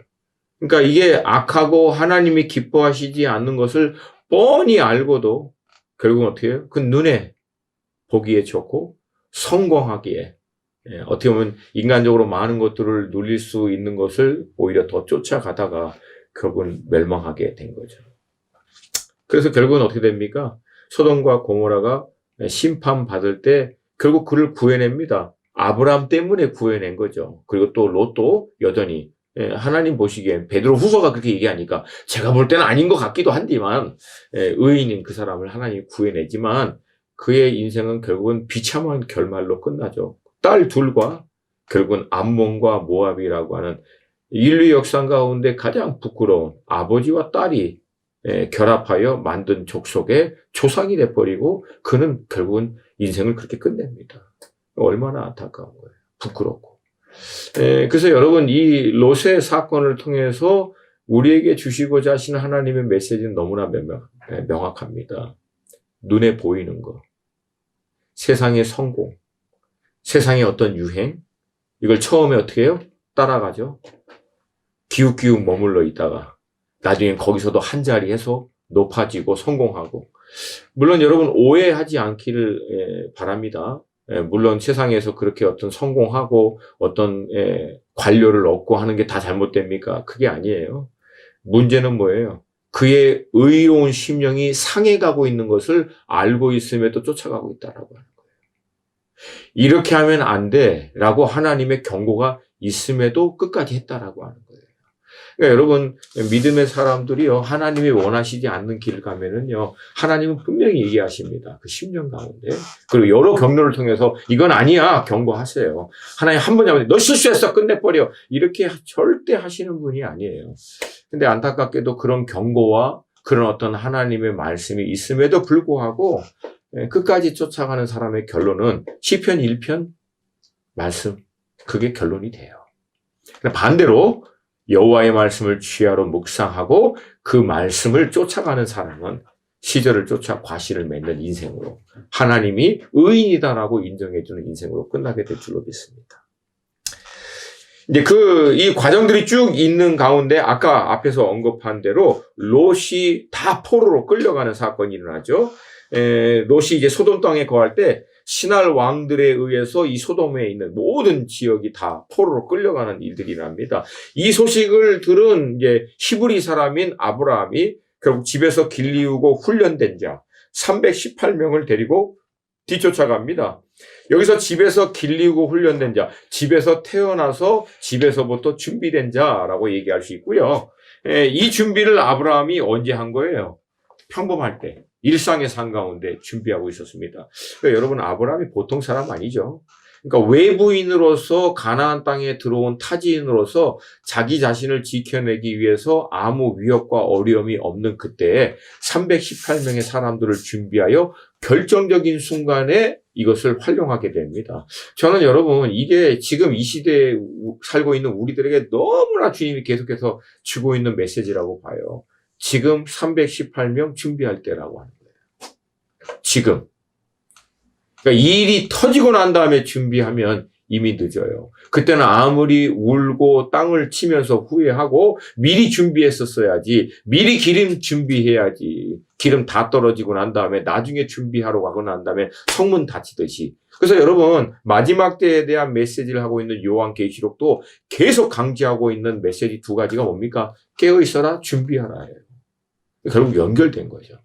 그러니까 이게 악하고 하나님이 기뻐하시지 않는 것을 뻔히 알고도 결국은 어떻게 해요? 그 눈에 보기에 좋고 성공하기에 어떻게 보면 인간적으로 많은 것들을 누릴 수 있는 것을 오히려 더 쫓아가다가 결국은 멸망하게 된 거죠. 그래서 결국은 어떻게 됩니까? 소돔과 고모라가 심판받을 때 결국 그를 구해냅니다. 아브라함 때문에 구해낸 거죠. 그리고 또 롯도 여전히 하나님 보시기엔 베드로 후서가 그렇게 얘기하니까 제가 볼 때는 아닌 것 같기도 한지만 의인인 그 사람을 하나님이 구해내지만 그의 인생은 결국은 비참한 결말로 끝나죠. 딸 둘과 결국은 암몬과 모압이라고 하는 인류 역사 가운데 가장 부끄러운 아버지와 딸이 결합하여 만든 족속의 조상이 돼버리고 그는 결국은 인생을 그렇게 끝냅니다. 얼마나 안타까운 거예요. 부끄럽고. 그래서 여러분 이 롯의 사건을 통해서 우리에게 주시고자 하시는 하나님의 메시지는 너무나 명확합니다. 눈에 보이는 것, 세상의 성공, 세상의 어떤 유행, 이걸 처음에 어떻게 해요? 따라가죠. 기웃기웃 머물러 있다가 나중엔 거기서도 한 자리 해서 높아지고 성공하고. 물론 여러분 오해하지 않기를 바랍니다. 물론 세상에서 그렇게 어떤 성공하고 어떤 관료를 얻고 하는 게 다 잘못됩니까? 그게 아니에요. 문제는 뭐예요? 그의 의로운 심령이 상해가고 있는 것을 알고 있음에도 쫓아가고 있다라고 하는 거예요. 이렇게 하면 안 돼라고 하나님의 경고가 있음에도 끝까지 했다라고 하는 거예요. 그러니까 여러분 믿음의 사람들이요 하나님이 원하시지 않는 길을 가면은요 하나님은 분명히 얘기하십니다. 그 심령 가운데. 그리고 여러 경로를 통해서 이건 아니야 경고하세요. 하나님 한 번 잡으면 너 실수했어 끝내버려 이렇게 절대 하시는 분이 아니에요. 근데 안타깝게도 그런 경고와 그런 어떤 하나님의 말씀이 있음에도 불구하고 끝까지 쫓아가는 사람의 결론은 시편 1편 말씀 그게 결론이 돼요. 반대로 여호와의 말씀을 취하로 묵상하고 그 말씀을 쫓아가는 사람은 시절을 쫓아 과실을 맺는 인생으로 하나님이 의인이다라고 인정해주는 인생으로 끝나게 될 줄로 믿습니다. 이제 이 과정들이 쭉 있는 가운데 아까 앞에서 언급한 대로 롯이 다 포로로 끌려가는 사건이 일어나죠. 롯이 이제 소돔 땅에 거할 때 신할 왕들에 의해서 이 소돔에 있는 모든 지역이 다 포로로 끌려가는 일들이 일어납니다. 이 소식을 들은 이제 히브리 사람인 아브라함이 결국 집에서 길리우고 훈련된 자 318명을 데리고 뒤쫓아갑니다. 여기서 집에서 길리우고 훈련된 자, 집에서 태어나서 집에서부터 준비된 자라고 얘기할 수 있고요. 이 준비를 아브라함이 언제 한 거예요? 평범할 때. 일상의 삶 가운데 준비하고 있었습니다. 그러니까 여러분 아브라함이 보통 사람 아니죠. 그러니까 외부인으로서 가나안 땅에 들어온 타지인으로서 자기 자신을 지켜내기 위해서 아무 위협과 어려움이 없는 그때에 318명의 사람들을 준비하여 결정적인 순간에 이것을 활용하게 됩니다. 저는 여러분 이게 지금 이 시대에 살고 있는 우리들에게 너무나 주님이 계속해서 주고 있는 메시지라고 봐요. 지금 318명 준비할 때라고 하는 거예요. 지금. 그러니까 일이 터지고 난 다음에 준비하면 이미 늦어요. 그때는 아무리 울고 땅을 치면서 후회하고 미리 준비했었어야지. 미리 기름 준비해야지. 기름 다 떨어지고 난 다음에 나중에 준비하러 가고 난 다음에 성문 닫히듯이. 그래서 여러분 마지막 때에 대한 메시지를 하고 있는 요한계시록도 계속 강조하고 있는 메시지 두 가지가 뭡니까? 깨어 있어라, 준비하라 예요. 결국 연결된 거죠.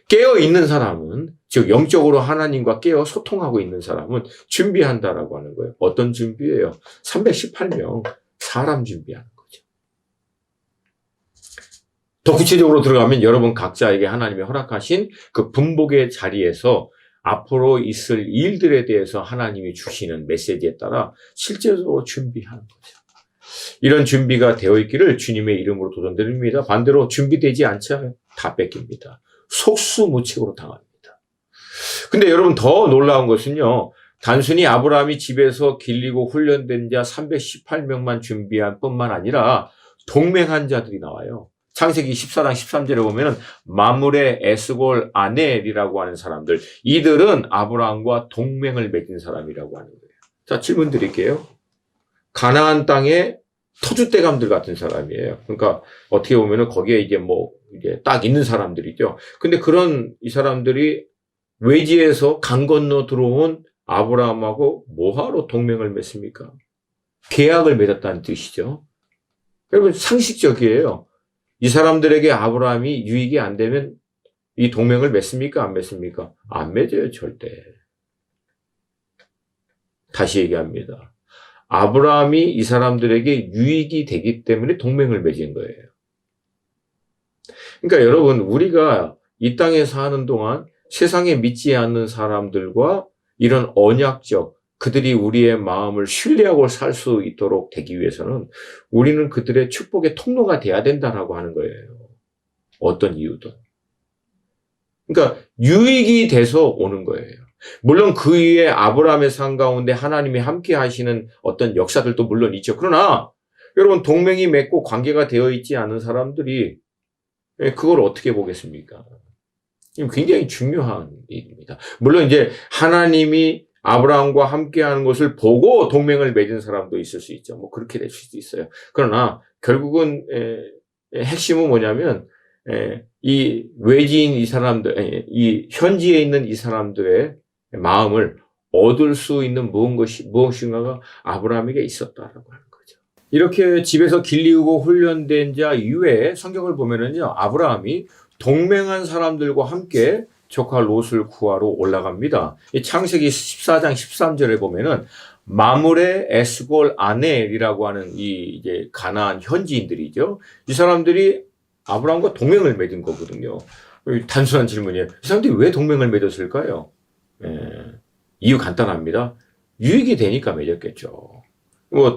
깨어 있는 사람은, 즉 영적으로 하나님과 깨어 소통하고 있는 사람은 준비한다라고 하는 거예요. 어떤 준비예요? 318명 사람 준비하는 거죠. 더 구체적으로 들어가면 여러분 각자에게 하나님이 허락하신 그 분복의 자리에서 앞으로 있을 일들에 대해서 하나님이 주시는 메시지에 따라 실제로 준비하는 거죠. 이런 준비가 되어 있기를 주님의 이름으로 도전드립니다. 반대로 준비되지 않자 다 뺏깁니다. 속수무책으로 당합니다. 근데 여러분 더 놀라운 것은요. 단순히 아브라함이 집에서 길리고 훈련된 자 318명만 준비한 뿐만 아니라 동맹한 자들이 나와요. 창세기 14장 13절에 보면은 마므레, 에스골, 아넬이라고 하는 사람들, 이들은 아브라함과 동맹을 맺은 사람이라고 하는 거예요. 자, 질문 드릴게요. 가나안 땅에 터줏대감들 같은 사람이에요. 그러니까 어떻게 보면은 거기에 이제 딱 있는 사람들이죠. 근데 그런 이 사람들이 외지에서 강 건너 들어온 아브라함하고 뭐하러 동맹을 맺습니까? 계약을 맺었다는 뜻이죠. 여러분 상식적이에요. 이 사람들에게 아브라함이 유익이 안 되면 이 동맹을 맺습니까? 안 맺습니까? 안 맺어요, 절대. 다시 얘기합니다. 아브라함이 이 사람들에게 유익이 되기 때문에 동맹을 맺은 거예요. 그러니까 여러분, 우리가 이 땅에 사는 동안 세상에 믿지 않는 사람들과 이런 언약적, 그들이 우리의 마음을 신뢰하고 살 수 있도록 되기 위해서는 우리는 그들의 축복의 통로가 돼야 된다라고 하는 거예요. 어떤 이유든. 그러니까 유익이 돼서 오는 거예요. 물론 그 위에 아브라함의 산 가운데 하나님이 함께 하시는 어떤 역사들도 물론 있죠. 그러나 여러분 동맹이 맺고 관계가 되어 있지 않은 사람들이 그걸 어떻게 보겠습니까? 굉장히 중요한 일입니다. 물론 이제 하나님이 아브라함과 함께하는 것을 보고 동맹을 맺은 사람도 있을 수 있죠. 그렇게 될 수도 있어요. 그러나 결국은 핵심은 뭐냐면 이 외지인 이 사람들, 이 현지에 있는 이 사람들의 마음을 얻을 수 있는 무엇인가가 아브라함에게 있었다라고 하는 거죠. 이렇게 집에서 길리우고 훈련된 자 이후에 성경을 보면은요, 아브라함이 동맹한 사람들과 함께 조카 롯을 구하러 올라갑니다. 이 창세기 14장 13절에 보면은 마므레, 에스골, 아넬이라고 하는 이제 가나안 현지인들이죠. 이 사람들이 아브라함과 동맹을 맺은 거거든요. 단순한 질문이에요. 이 사람들이 왜 동맹을 맺었을까요? 이유 간단합니다. 유익이 되니까 맺었겠죠.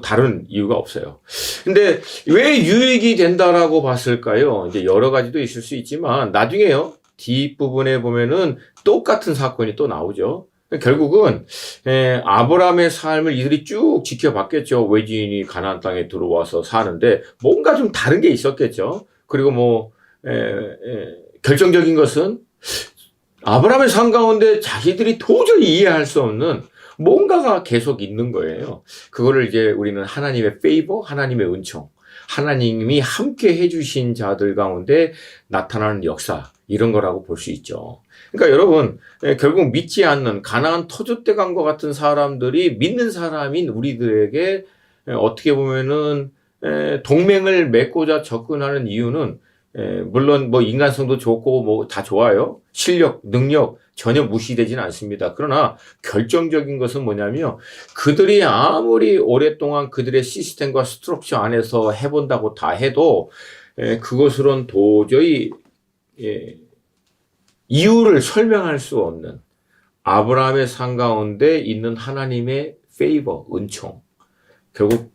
다른 이유가 없어요. 근데 왜 유익이 된다라고 봤을까요? 이제 여러 가지도 있을 수 있지만 나중에요. 뒷부분에 보면은 똑같은 사건이 또 나오죠. 결국은 아브라함의 삶을 이들이 쭉 지켜봤겠죠. 외지인이 가나안 땅에 들어와서 사는데 뭔가 좀 다른 게 있었겠죠. 그리고 결정적인 것은 아브라함의 삶 가운데 자기들이 도저히 이해할 수 없는 뭔가가 계속 있는 거예요. 그거를 이제 우리는 하나님의 페이버, 하나님의 은총, 하나님이 함께 해주신 자들 가운데 나타나는 역사, 이런 거라고 볼 수 있죠. 그러니까 여러분, 결국 믿지 않는 가나안 터줏대감과 같은 사람들이 믿는 사람인 우리들에게 어떻게 보면은 동맹을 맺고자 접근하는 이유는 물론 인간성도 좋고 다 좋아요. 실력, 능력 전혀 무시되지는 않습니다. 그러나 결정적인 것은 뭐냐면 그들이 아무리 오랫동안 그들의 시스템과 스트럭처 안에서 해본다고 다 해도 그것으로는 도저히 이유를 설명할 수 없는 아브라함의 삶 가운데 있는 하나님의 페이버, 은총. 결국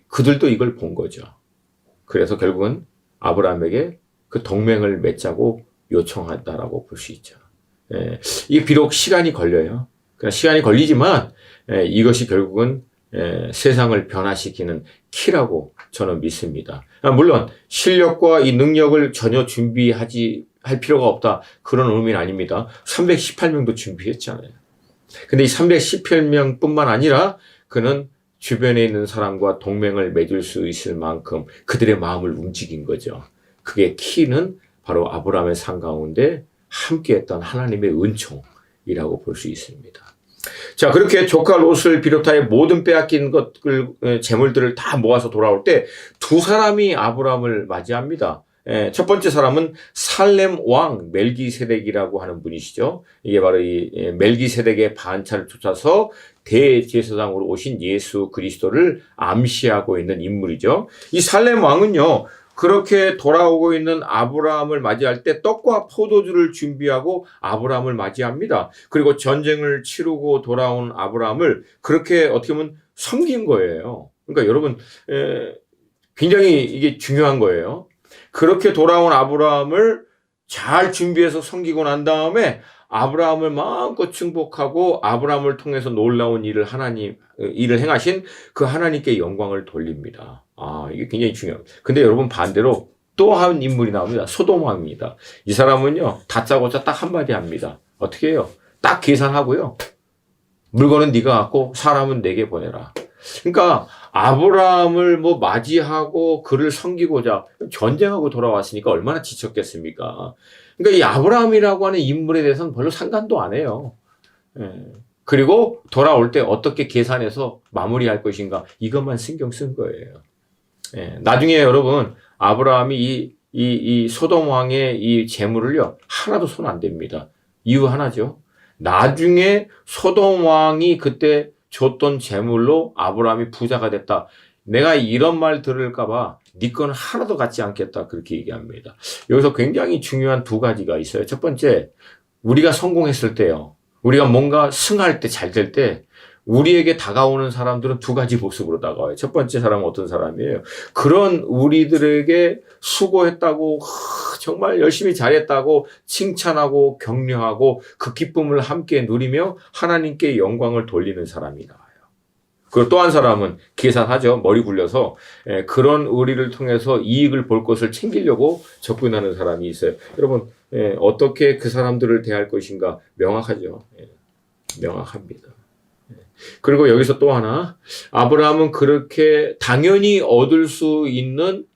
그들도 이걸 본 거죠. 그래서 결국은 아브라함에게 그 동맹을 맺자고 요청한다라고 볼 수 있죠. 이게 비록 시간이 걸려요. 그러니까 시간이 걸리지만 이것이 결국은 세상을 변화시키는 키라고 저는 믿습니다. 물론 실력과 이 능력을 전혀 할 필요가 없다. 그런 의미는 아닙니다. 318명도 준비했잖아요. 근데 이 318명뿐만 아니라 그는 주변에 있는 사람과 동맹을 맺을 수 있을 만큼 그들의 마음을 움직인 거죠. 그게 키는 바로 아브라함의 삶 가운데 함께했던 하나님의 은총이라고 볼 수 있습니다. 자, 그렇게 조카 롯을 비롯하여 모든 빼앗긴 것들, 재물들을 다 모아서 돌아올 때 두 사람이 아브라함을 맞이합니다. 첫 번째 사람은 살렘 왕 멜기세덱이라고 하는 분이시죠. 이게 바로 이 멜기세덱의 반차를 쫓아서 대제사장으로 오신 예수 그리스도를 암시하고 있는 인물이죠. 이 살렘 왕은요, 그렇게 돌아오고 있는 아브라함을 맞이할 때 떡과 포도주를 준비하고 아브라함을 맞이합니다. 그리고 전쟁을 치르고 돌아온 아브라함을 그렇게 어떻게 보면 섬긴 거예요. 그러니까 여러분, 굉장히 이게 중요한 거예요. 그렇게 돌아온 아브라함을 잘 준비해서 섬기고 난 다음에 아브라함을 마음껏 축복하고 아브라함을 통해서 놀라운 일을 행하신 그 하나님께 영광을 돌립니다. 이게 굉장히 중요합니다. 근데 여러분 반대로 또 한 인물이 나옵니다. 소돔 왕입니다. 이 사람은요, 다짜고짜 딱 한마디 합니다. 어떻게 해요? 딱 계산하고요. 물건은 네가 갖고 사람은 내게 보내라. 그러니까 아브라함을 맞이하고 그를 섬기고자 전쟁하고 돌아왔으니까 얼마나 지쳤겠습니까? 그러니까 이 아브라함이라고 하는 인물에 대해서는 별로 상관도 안 해요. 그리고 돌아올 때 어떻게 계산해서 마무리할 것인가 이것만 신경 쓴 거예요. 나중에 여러분 아브라함이 이 소돔 왕의 이 재물을요 하나도 손 안 댑니다. 이유 하나죠. 나중에 소돔 왕이 그때 줬던 재물로 아브라함이 부자가 됐다. 내가 이런 말 들을까봐 네 거는 하나도 갖지 않겠다. 그렇게 얘기합니다. 여기서 굉장히 중요한 두 가지가 있어요. 첫 번째, 우리가 성공했을 때요. 우리가 뭔가 승할 때, 잘 될 때, 우리에게 다가오는 사람들은 두 가지 모습으로 다가와요. 첫 번째 사람은 어떤 사람이에요? 그런 우리들에게 수고했다고, 정말 열심히 잘했다고 칭찬하고 격려하고 그 기쁨을 함께 누리며 하나님께 영광을 돌리는 사람이 나와요. 그리고 또 한 사람은 계산하죠. 머리 굴려서 그런 우리를 통해서 이익을 볼 것을 챙기려고 접근하는 사람이 있어요. 여러분 어떻게 그 사람들을 대할 것인가 명확하죠. 명확합니다. 그리고 여기서 또 하나, 아브라함은 그렇게 당연히 얻을 수 있는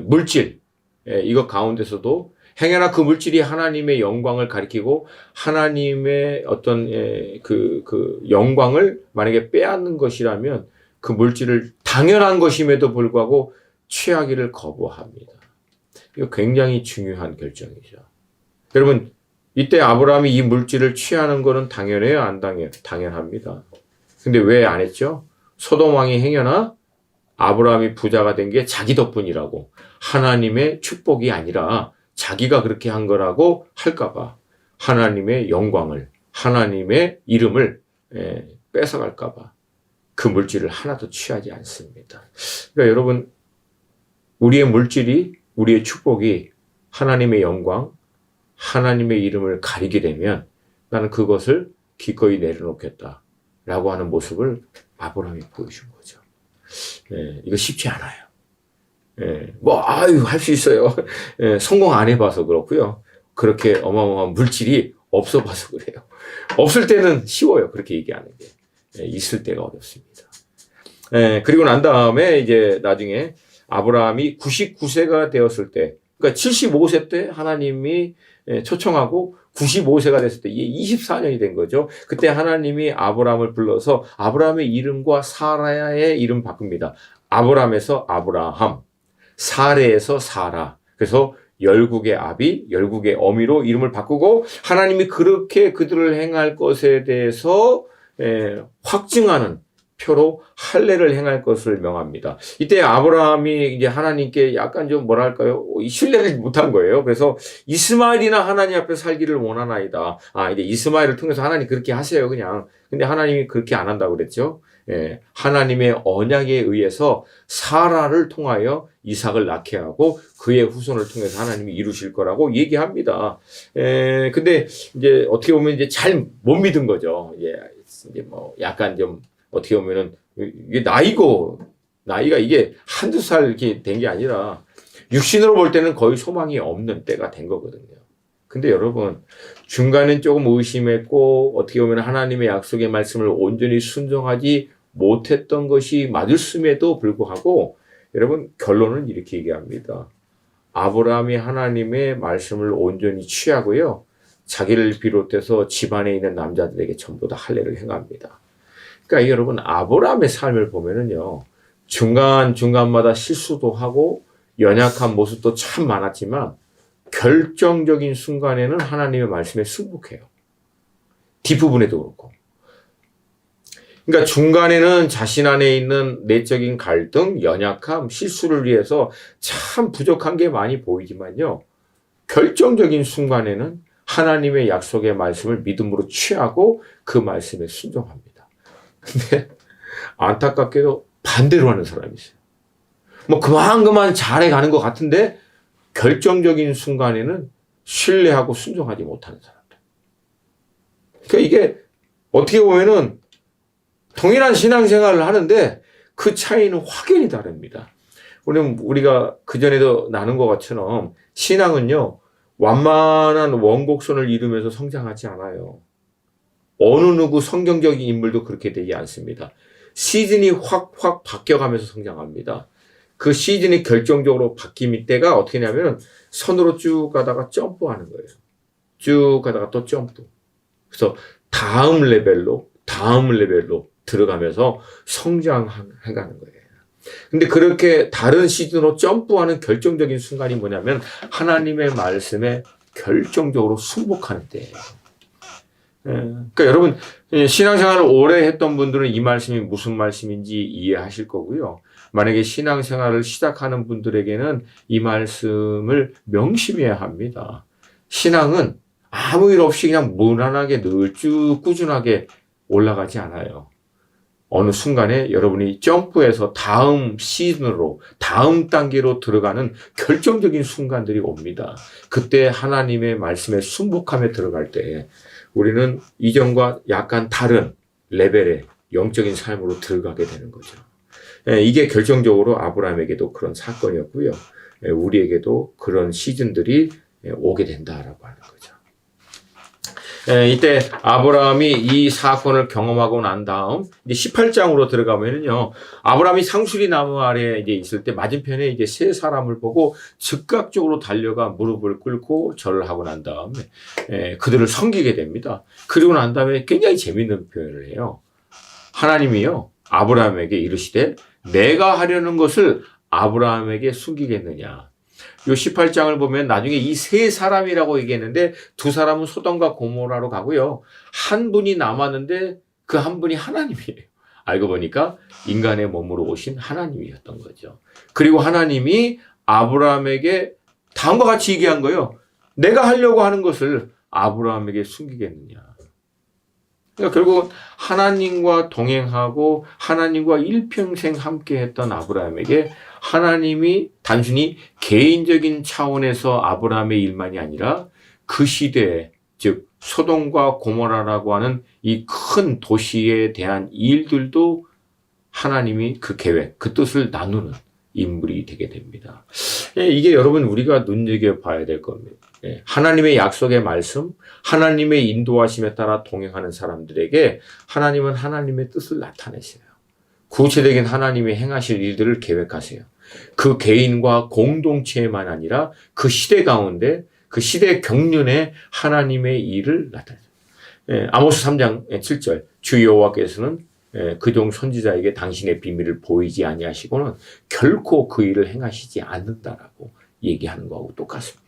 물질, 이것 가운데서도 행여나 그 물질이 하나님의 영광을 가리키고 하나님의 어떤 그 영광을 만약에 빼앗는 것이라면 그 물질을 당연한 것임에도 불구하고 취하기를 거부합니다. 이거 굉장히 중요한 결정이죠. 여러분, 이때 아브라함이 이 물질을 취하는 거는 당연해요? 안 당연해요? 당연합니다. 근데 왜 안 했죠? 소돔 왕이 행여나 아브라함이 부자가 된 게 자기 덕분이라고, 하나님의 축복이 아니라 자기가 그렇게 한 거라고 할까봐, 하나님의 영광을, 하나님의 이름을 뺏어갈까봐 그 물질을 하나도 취하지 않습니다. 그러니까 여러분, 우리의 물질이, 우리의 축복이 하나님의 영광, 하나님의 이름을 가리게 되면 나는 그것을 기꺼이 내려놓겠다 라고 하는 모습을 아브라함이 보여준 거죠. 이거 쉽지 않아요. 할 수 있어요. 성공 안 해봐서 그렇고요. 그렇게 어마어마한 물질이 없어 봐서 그래요. 없을 때는 쉬워요. 그렇게 얘기하는 게. 있을 때가 어렵습니다. 그리고 난 다음에 이제 나중에 아브라함이 99세가 되었을 때, 그러니까 75세 때 하나님이 초청하고 95세가 됐을 때 이게 24년이 된 거죠. 그때 하나님이 아브라함을 불러서 아브라함의 이름과 사라의 이름 바꿉니다. 아브라함에서 아브라함, 사레에서 사라. 그래서 열국의 아비, 열국의 어미로 이름을 바꾸고 하나님이 그렇게 그들을 행할 것에 대해서 확증하는 표로 할례를 행할 것을 명합니다. 이때 아브라함이 이제 하나님께 약간 좀 뭐랄까요? 신뢰를 못한 거예요. 그래서 이스마엘이나 하나님 앞에 살기를 원하나이다. 이제 이스마엘을 통해서 하나님 그렇게 하세요, 그냥. 근데 하나님이 그렇게 안 한다고 그랬죠. 하나님의 언약에 의해서 사라를 통하여 이삭을 낳게 하고 그의 후손을 통해서 하나님이 이루실 거라고 얘기합니다. 근데 이제 어떻게 보면 이제 잘 못 믿은 거죠. 이제 뭐 약간 좀 어떻게 보면은 이게 나이가 이게 한두 살 이렇게 된 게 아니라 육신으로 볼 때는 거의 소망이 없는 때가 된 거거든요. 근데 여러분, 중간엔 조금 의심했고 어떻게 보면 하나님의 약속의 말씀을 온전히 순종하지 못했던 것이 맞았음에도 불구하고 여러분 결론은 이렇게 얘기합니다. 아브라함이 하나님의 말씀을 온전히 취하고요. 자기를 비롯해서 집안에 있는 남자들에게 전부 다 할례를 행합니다. 그러니까 여러분 아브라함의 삶을 보면은요. 중간중간마다 실수도 하고 연약한 모습도 참 많았지만 결정적인 순간에는 하나님의 말씀에 순복해요. 뒷부분에도 그렇고. 그러니까 중간에는 자신 안에 있는 내적인 갈등, 연약함, 실수를 위해서 참 부족한 게 많이 보이지만요. 결정적인 순간에는 하나님의 약속의 말씀을 믿음으로 취하고 그 말씀에 순종합니다. 근데 안타깝게도 반대로 하는 사람이 있어요. 뭐 그만 잘해가는 것 같은데 결정적인 순간에는 신뢰하고 순종하지 못하는 사람들. 그러니까 이게 어떻게 보면은 동일한 신앙생활을 하는데 그 차이는 확연히 다릅니다. 우리가 그전에도 나눈 것 것처럼 신앙은요. 완만한 원곡선을 이루면서 성장하지 않아요. 어느 누구 성경적인 인물도 그렇게 되지 않습니다. 시즌이 확 바뀌어가면서 성장합니다. 그 시즌이 결정적으로 바뀜 때가 어떻게 냐면 선으로 쭉 가다가 점프하는 거예요. 쭉 가다가 또 점프. 그래서 다음 레벨로 들어가면서 성장해가는 거예요. 근데 그렇게 다른 시즌으로 점프하는 결정적인 순간이 뭐냐면 하나님의 말씀에 결정적으로 순복하는 때예요. 그러니까 여러분 신앙생활을 오래 했던 분들은 이 말씀이 무슨 말씀인지 이해하실 거고요. 만약에 신앙생활을 시작하는 분들에게는 이 말씀을 명심해야 합니다. 신앙은 아무 일 없이 그냥 무난하게 늘 쭉 꾸준하게 올라가지 않아요. 어느 순간에 여러분이 점프해서 다음 시즌으로, 다음 단계로 들어가는 결정적인 순간들이 옵니다. 그때 하나님의 말씀에 순복함에 들어갈 때 우리는 이전과 약간 다른 레벨의 영적인 삶으로 들어가게 되는 거죠. 이게 결정적으로 아브라함에게도 그런 사건이었고요. 우리에게도 그런 시즌들이 오게 된다라고 하는 거죠. 이때 아브라함이 이 사건을 경험하고 난 다음 이제 18장으로 들어가면은요. 아브라함이 상수리 나무 아래에 이제 있을 때 맞은편에 이제 세 사람을 보고 즉각적으로 달려가 무릎을 꿇고 절을 하고 난 다음에 그들을 섬기게 됩니다. 그리고 난 다음에 굉장히 재밌는 표현을 해요. 하나님이요. 아브라함에게 이르시되 내가 하려는 것을 아브라함에게 숨기겠느냐. 요 18장을 보면 나중에 이 세 사람이라고 얘기했는데 두 사람은 소돔과 고모라로 가고요. 한 분이 남았는데 그 한 분이 하나님이에요. 알고 보니까 인간의 몸으로 오신 하나님이었던 거죠. 그리고 하나님이 아브라함에게 다음과 같이 얘기한 거예요. 내가 하려고 하는 것을 아브라함에게 숨기겠느냐. 그러니까 결국은 하나님과 동행하고 하나님과 일평생 함께했던 아브라함에게 하나님이 단순히 개인적인 차원에서 아브라함의 일만이 아니라 그 시대에 즉 소돔과 고모라라고 하는 이 큰 도시에 대한 일들도 하나님이 그 계획, 그 뜻을 나누는 인물이 되게 됩니다. 이게 여러분 우리가 눈여겨봐야 될 겁니다. 하나님의 약속의 말씀, 하나님의 인도하심에 따라 동행하는 사람들에게 하나님은 하나님의 뜻을 나타내세요. 구체적인 하나님이 행하실 일들을 계획하세요. 그 개인과 공동체만 아니라 그 시대 가운데 그 시대 경륜에 하나님의 일을 나타내요. 아모스 3장 7절 주 여호와께서는 그종 선지자에게 당신의 비밀을 보이지 아니하시고는 결코 그 일을 행하시지 않는다라고 얘기하는 거하고 똑같습니다.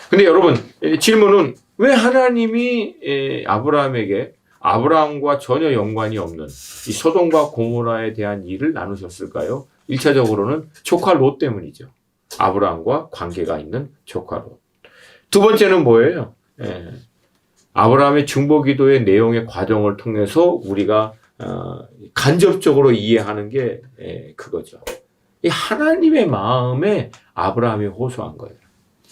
근데 여러분 질문은 왜 하나님이 아브라함과 전혀 연관이 없는 이 소돔과 고모라에 대한 일을 나누셨을까요? 1차적으로는 조카 롯 때문이죠. 아브라함과 관계가 있는 조카 롯. 두 번째는 뭐예요? 아브라함의 중보기도의 내용의 과정을 통해서 우리가 간접적으로 이해하는 게 그거죠. 이 하나님의 마음에 아브라함이 호소한 거예요.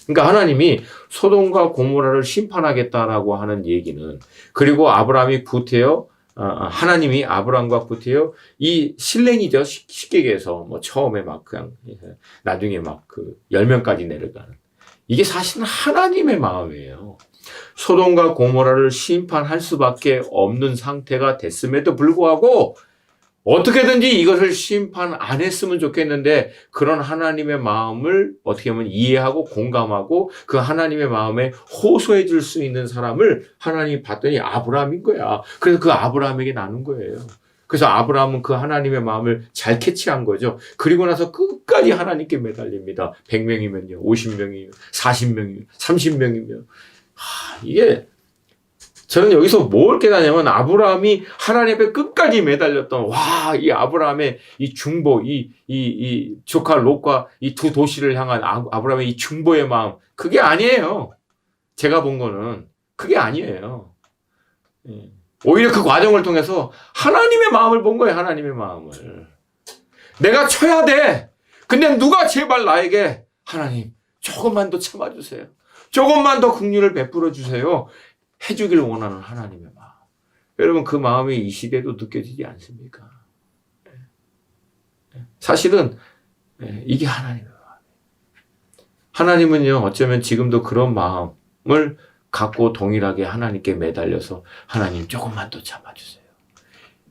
그러니까 하나님이 소돔과 고모라를 심판하겠다라고 하는 얘기는 그리고 아브라함이 하나님이 아브라함과 구태여 이 실랭이죠. 쉽게 얘기해서 뭐 처음에 막 그냥 나중에 막 그 10명까지 내려가는 이게 사실은 하나님의 마음이에요. 소돔과 고모라를 심판할 수밖에 없는 상태가 됐음에도 불구하고 어떻게든지 이것을 심판 안 했으면 좋겠는데 그런 하나님의 마음을 어떻게 보면 이해하고 공감하고 그 하나님의 마음에 호소해 줄 수 있는 사람을 하나님이 봤더니 아브라함인 거야. 그래서 그 아브라함에게 나눈 거예요. 그래서 아브라함은 그 하나님의 마음을 잘 캐치한 거죠. 그리고 나서 끝까지 하나님께 매달립니다. 100명이면요, 50명이면, 40명이면, 30명이면. 이게 저는 여기서 뭘 깨닫냐면 아브라함이 하나님 앞에 끝까지 매달렸던 이 아브라함의 이 중보, 이 조카 롯과 이 두 도시를 향한 아브라함의 이 중보의 마음, 그게 아니에요. 제가 본 거는 그게 아니에요. 오히려 그 과정을 통해서 하나님의 마음을 본 거예요. 하나님의 마음을. 내가 쳐야 돼. 근데 누가 제발 나에게 하나님 조금만 더 참아주세요. 조금만 더 긍휼을 베풀어 주세요. 해주길 원하는 하나님의 마음. 여러분 그 마음이 이 시대도 느껴지지 않습니까? 사실은 이게 하나님의 마음이에요. 하나님은요 어쩌면 지금도 그런 마음을 갖고 동일하게 하나님께 매달려서 하나님 조금만 더 참아주세요.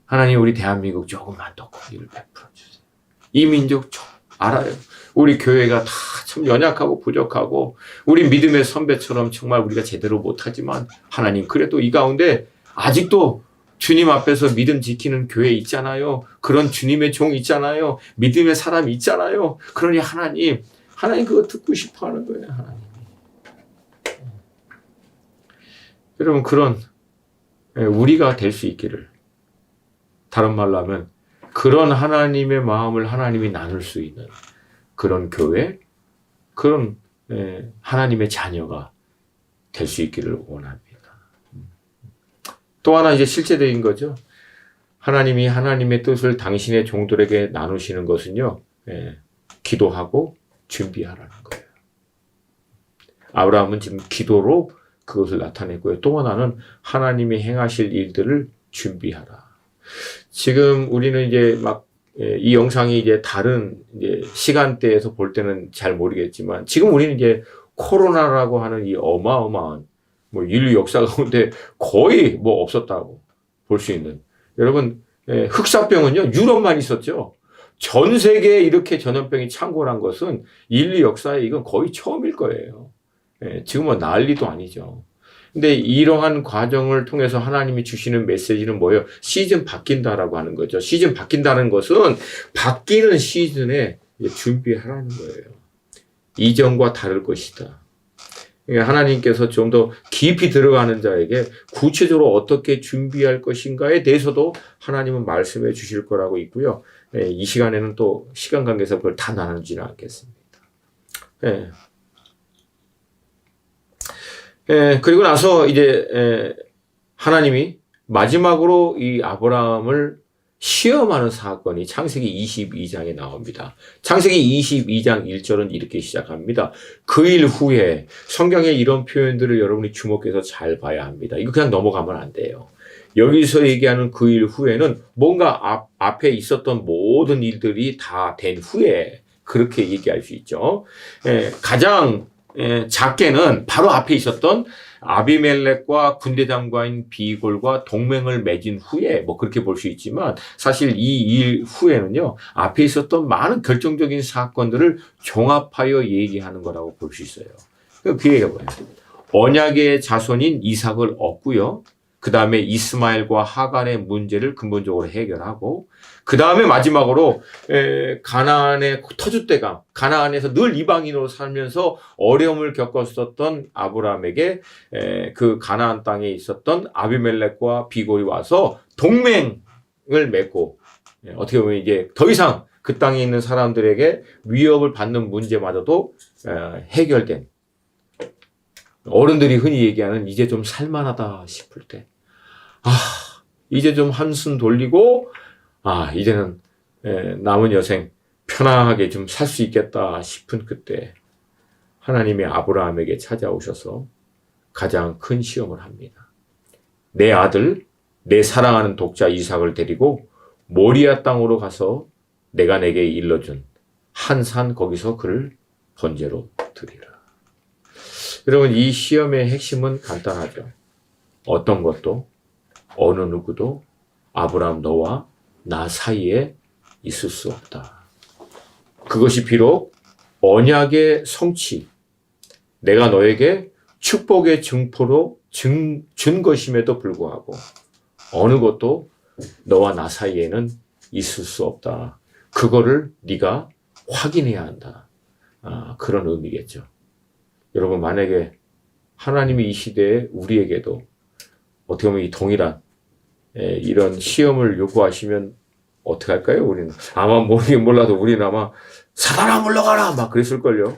하나님 우리 대한민국 조금만 더 긍휼을 베풀어 주세요. 이 민족 좀 알아요. 우리 교회가 다 참 연약하고 부족하고 우리 믿음의 선배처럼 정말 우리가 제대로 못하지만 하나님 그래도 이 가운데 아직도 주님 앞에서 믿음 지키는 교회 있잖아요. 그런 주님의 종 있잖아요. 믿음의 사람 있잖아요. 그러니 하나님 그거 듣고 싶어 하는 거예요. 하나님. 여러분 그런 우리가 될 수 있기를, 다른 말로 하면 그런 하나님의 마음을 하나님이 나눌 수 있는 그런 교회, 그런 하나님의 자녀가 될 수 있기를 원합니다. 또 하나 이제 실제적인 거죠. 하나님이 하나님의 뜻을 당신의 종들에게 나누시는 것은요, 기도하고 준비하라는 거예요. 아브라함은 지금 기도로 그것을 나타냈고요. 또 하나는 하나님이 행하실 일들을 준비하라. 지금 우리는 이제 이 영상이 이제 다른 이제 시간대에서 볼 때는 잘 모르겠지만 지금 우리는 이제 코로나라고 하는 이 어마어마한 인류 역사 가운데 거의 없었다고 볼 수 있는, 여러분 흑사병은요 유럽만 있었죠. 전 세계에 이렇게 전염병이 창궐한 것은 인류 역사에 이건 거의 처음일 거예요. 지금은 난리도 아니죠. 근데 이러한 과정을 통해서 하나님이 주시는 메시지는 뭐예요? 시즌 바뀐다라고 하는 거죠. 시즌 바뀐다는 것은 바뀌는 시즌에 준비하라는 거예요. 이전과 다를 것이다. 하나님께서 좀 더 깊이 들어가는 자에게 구체적으로 어떻게 준비할 것인가에 대해서도 하나님은 말씀해 주실 거라고 있고요. 이 시간에는 또 시간 관계에서 그걸 다 나누지는 않겠습니다. 그리고 나서 이제 하나님이 마지막으로 이 아브라함을 시험하는 사건이 창세기 22장에 나옵니다. 창세기 22장 1절은 이렇게 시작합니다. 그 일 후에, 성경에 이런 표현들을 여러분이 주목해서 잘 봐야 합니다. 이거 그냥 넘어가면 안 돼요. 여기서 얘기하는 그 일 후에는 뭔가 앞에 있었던 모든 일들이 다 된 후에 그렇게 얘기할 수 있죠. 가장 작게는 바로 앞에 있었던 아비멜렉과 군대장관인 비골과 동맹을 맺은 후에 그렇게 볼 수 있지만 사실 이 일 후에는요 앞에 있었던 많은 결정적인 사건들을 종합하여 얘기하는 거라고 볼 수 있어요. 그 얘기가 뭐예요? 언약의 자손인 이삭을 얻고요. 그 다음에 이스마엘과 하간의 문제를 근본적으로 해결하고, 그 다음에 마지막으로 가나안의 터줏대감, 가나안에서 늘 이방인으로 살면서 어려움을 겪었었던 아브라함에게 그 가나안 땅에 있었던 아비멜렉과 비골이 와서 동맹을 맺고, 어떻게 보면 이제 더 이상 그 땅에 있는 사람들에게 위협을 받는 문제마저도 해결된, 어른들이 흔히 얘기하는 이제 좀 살만하다 싶을 때, 이제 좀 한숨 돌리고 이제는 남은 여생 편안하게 좀 살 수 있겠다 싶은 그때 하나님이 아브라함에게 찾아오셔서 가장 큰 시험을 합니다. 내 아들, 내 사랑하는 독자 이삭을 데리고 모리아 땅으로 가서 내가 내게 일러준 한 산 거기서 그를 번제로 드리라. 여러분 이 시험의 핵심은 간단하죠. 어떤 것도 어느 누구도 아브라함 너와 나 사이에 있을 수 없다. 그것이 비록 언약의 성취, 내가 너에게 축복의 증포로 준 것임에도 불구하고 어느 것도 너와 나 사이에는 있을 수 없다. 그거를 네가 확인해야 한다. 그런 의미겠죠. 여러분, 만약에 하나님이 이 시대에 우리에게도 어떻게 보면 이 동일한 이런 시험을 요구하시면 어떻게 할까요? 우리는 아마 모르긴 몰라도 우리는 아마 사단아 물러가라 막 그랬을걸요.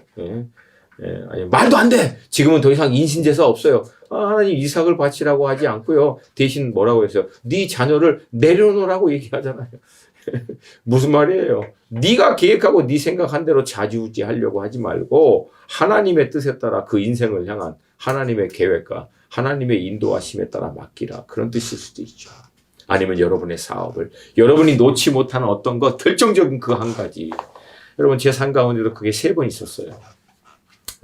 아니, 말도 안 돼. 지금은 더 이상 인신제사 없어요. 하나님 이삭을 바치라고 하지 않고요. 대신 뭐라고 했어요? 네 자녀를 내려놓으라고 얘기하잖아요. 무슨 말이에요? 네가 계획하고 네 생각한 대로 좌지우지 하려고 하지 말고 하나님의 뜻에 따라 그 인생을 향한 하나님의 계획과 하나님의 인도하심에 따라 맡기라. 그런 뜻일 수도 있죠. 아니면 여러분의 사업을, 여러분이 놓지 못하는 어떤 것, 결정적인 그 한 가지. 여러분, 제 삶 가운데도 그게 3번 있었어요.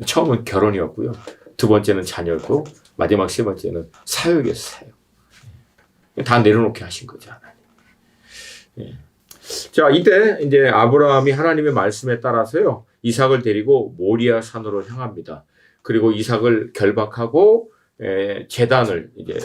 처음은 결혼이었고요. 2번째는 자녀고, 마지막 3번째는 사역이었어요. 다 내려놓게 하신 거죠, 하나님. 자, 이때 이제 아브라함이 하나님의 말씀에 따라서요, 이삭을 데리고 모리아 산으로 향합니다. 그리고 이삭을 결박하고, 제단을 이제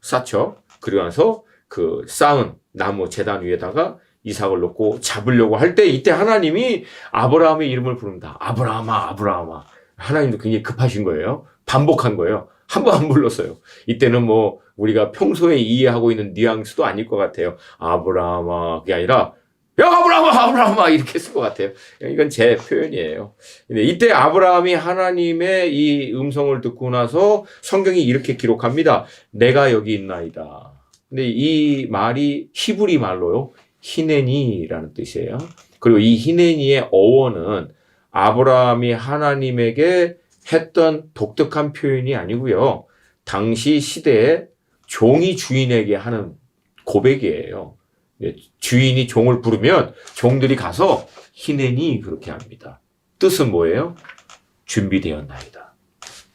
쌓죠. 그리고 나서 그 쌓은 나무 제단 위에다가 이삭을 놓고 잡으려고 할 때 이때 하나님이 아브라함의 이름을 부른다. 아브라함아, 아브라함아. 하나님도 굉장히 급하신 거예요. 반복한 거예요. 한 번 안 불렀어요. 이때는 뭐 우리가 평소에 이해하고 있는 뉘앙스도 아닐 것 같아요. 아브라함아, 그게 아니라 야, 아브라함아, 아브라함아 이렇게 했을 것 같아요. 이건 제 표현이에요. 근데 이때 아브라함이 하나님의 이 음성을 듣고 나서 성경이 이렇게 기록합니다. 내가 여기 있나이다. 근데 이 말이 히브리 말로요. 히네니라는 뜻이에요. 그리고 이 히네니의 어원은 아브라함이 하나님에게 했던 독특한 표현이 아니고요. 당시 시대에 종이 주인에게 하는 고백이에요. 주인이 종을 부르면 종들이 가서 히네니 그렇게 합니다. 뜻은 뭐예요? 준비되었나이다.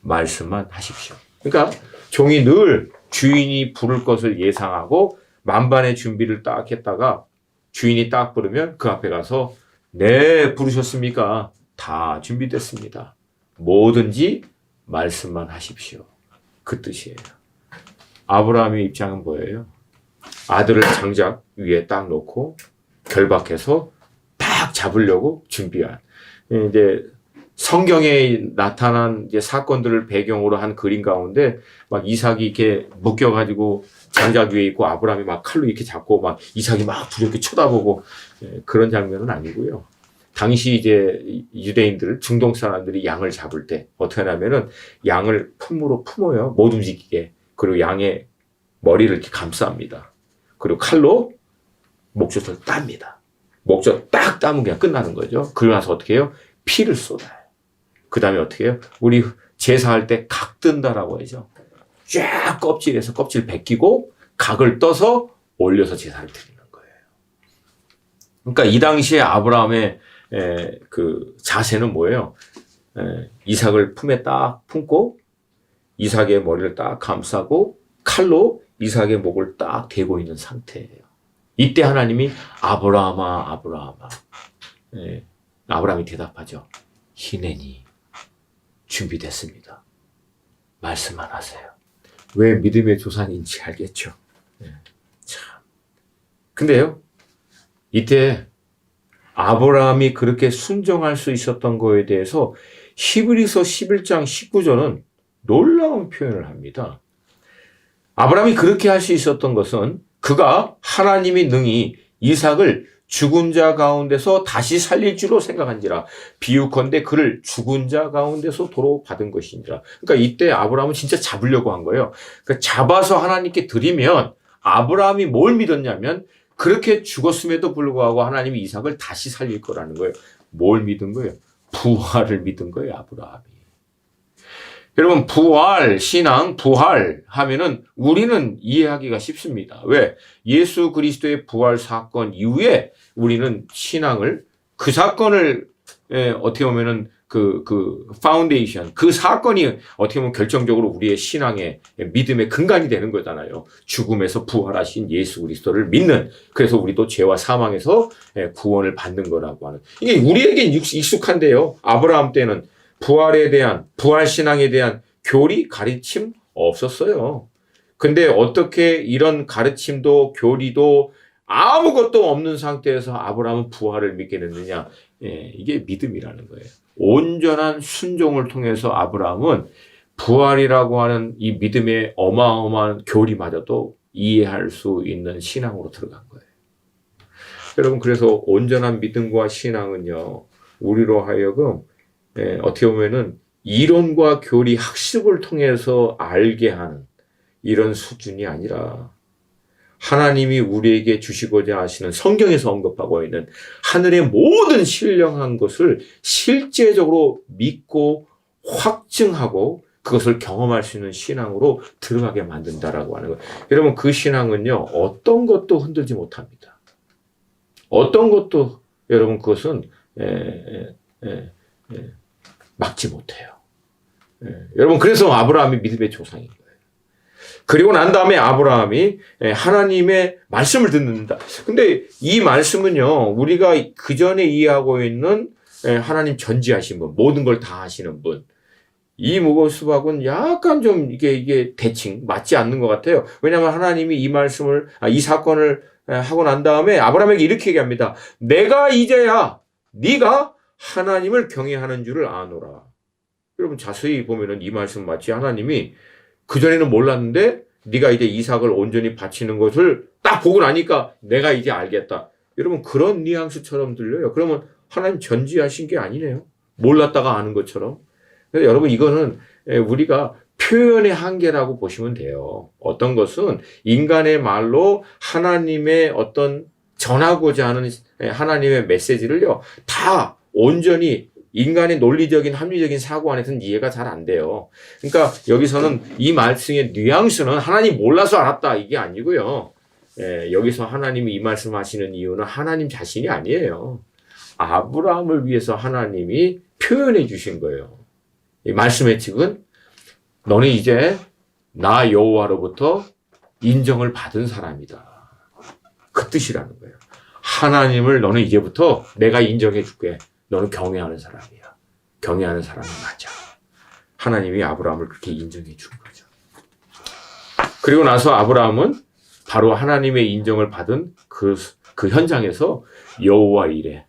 말씀만 하십시오. 그러니까 종이 늘 주인이 부를 것을 예상하고 만반의 준비를 딱 했다가 주인이 딱 부르면 그 앞에 가서 네, 부르셨습니까? 다 준비됐습니다. 뭐든지 말씀만 하십시오. 그 뜻이에요. 아브라함의 입장은 뭐예요? 아들을 장작 위에 딱 놓고 결박해서 딱 잡으려고 준비한. 이제 성경에 나타난 이제 사건들을 배경으로 한 그림 가운데 막 이삭이 이렇게 묶여가지고 장작 위에 있고 아브라함이 막 칼로 이렇게 잡고 막 이삭이 막 두렵게 쳐다보고 그런 장면은 아니고요. 당시 이제 유대인들, 중동 사람들이 양을 잡을 때 어떻게 하냐면은 양을 품으로 품어요. 못 움직이게. 그리고 양의 머리를 이렇게 감쌉니다. 그리고 칼로 목젖을 땁니다. 목젖 딱 따면 그냥 끝나는 거죠. 그러고 나서 어떻게 해요? 피를 쏟아요. 그 다음에 어떻게 해요? 우리 제사할 때 각 뜬다라고 하죠. 쫙 껍질에서 껍질 벗기고 각을 떠서 올려서 제사를 드리는 거예요. 그러니까 이 당시에 아브라함의 그 자세는 뭐예요? 이삭을 품에 딱 품고 이삭의 머리를 딱 감싸고 칼로 이삭의 목을 딱 대고 있는 상태예요. 이때 하나님이 아브라함아, 아브라함아. 아브라함이 대답하죠. 히네니 준비됐습니다. 말씀만 하세요. 왜 믿음의 조상인지 알겠죠? 참. 근데요, 이때 아브라함이 그렇게 순종할 수 있었던 거에 대해서 히브리서 11장 19절은 놀라운 표현을 합니다. 아브라함이 그렇게 할 수 있었던 것은 그가 하나님이 능히 이삭을 죽은 자 가운데서 다시 살릴 줄로 생각한지라 비유컨대 그를 죽은 자 가운데서 도로 받은 것인지라. 그러니까 이때 아브라함은 진짜 잡으려고 한 거예요. 그러니까 잡아서 하나님께 드리면 아브라함이 뭘 믿었냐면 그렇게 죽었음에도 불구하고 하나님이 이삭을 다시 살릴 거라는 거예요. 뭘 믿은 거예요? 부활을 믿은 거예요, 아브라함이. 여러분, 부활, 신앙, 부활 하면은 우리는 이해하기가 쉽습니다. 왜? 예수 그리스도의 부활 사건 이후에 우리는 신앙을, 그 사건을, 어떻게 보면은 파운데이션, 그 사건이 어떻게 보면 결정적으로 우리의 신앙의 믿음의 근간이 되는 거잖아요. 죽음에서 부활하신 예수 그리스도를 믿는, 그래서 우리도 죄와 사망에서 구원을 받는 거라고 하는. 이게 우리에겐 익숙한데요. 아브라함 때는 부활에 대한, 부활 신앙에 대한 교리, 가르침 없었어요. 근데 어떻게 이런 가르침도 교리도 아무것도 없는 상태에서 아브라함은 부활을 믿게 됐느냐? 이게 믿음이라는 거예요. 온전한 순종을 통해서 아브라함은 부활이라고 하는 이 믿음의 어마어마한 교리마저도 이해할 수 있는 신앙으로 들어간 거예요. 여러분, 그래서 온전한 믿음과 신앙은요, 우리로 하여금 어떻게 보면은 이론과 교리 학습을 통해서 알게 하는 이런 수준이 아니라 하나님이 우리에게 주시고자 하시는 성경에서 언급하고 있는 하늘의 모든 신령한 것을 실제적으로 믿고 확증하고 그것을 경험할 수 있는 신앙으로 들어가게 만든다라고 하는 거예요. 여러분, 그 신앙은요, 어떤 것도 흔들지 못합니다. 어떤 것도 여러분 그것은 막지 못해요. 여러분, 그래서 아브라함이 믿음의 조상인 거예요. 그리고 난 다음에 아브라함이 하나님의 말씀을 듣는다. 근데 이 말씀은요, 우리가 그 전에 이해하고 있는 하나님 전지하신 분, 모든 걸 다 하시는 분, 이 무거운 수박은 약간 좀 이게 대칭 맞지 않는 것 같아요. 왜냐하면 하나님이 이 말씀을, 이 사건을 하고 난 다음에 아브라함에게 이렇게 얘기합니다. 내가 이제야 네가 하나님을 경외하는 줄을 아노라. 여러분, 자세히 보면은 이 말씀 마치 하나님이 그전에는 몰랐는데 네가 이제 이삭을 온전히 바치는 것을 딱 보고 나니까 내가 이제 알겠다. 여러분, 그런 뉘앙스처럼 들려요. 그러면 하나님 전지하신 게 아니네요. 몰랐다가 아는 것처럼. 그래서 여러분, 이거는 우리가 표현의 한계라고 보시면 돼요. 어떤 것은 인간의 말로 하나님의 어떤 전하고자 하는 하나님의 메시지를요, 다 온전히 인간의 논리적인 합리적인 사고 안에서는 이해가 잘 안 돼요. 그러니까 여기서는 이 말씀의 뉘앙스는 하나님 몰라서 알았다 이게 아니고요. 여기서 하나님이 이 말씀하시는 이유는 하나님 자신이 아니에요. 아브라함을 위해서 하나님이 표현해 주신 거예요. 이 말씀의 측은 너는 이제 나 여호와로부터 인정을 받은 사람이다. 그 뜻이라는 거예요. 하나님을 너는 이제부터 내가 인정해 줄게. 너는 경외하는 사람이야. 경외하는 사람이 맞아. 하나님이 아브라함을 그렇게 인정해 준 거죠. 그리고 나서 아브라함은 바로 하나님의 인정을 받은 그 현장에서 여호와 이레,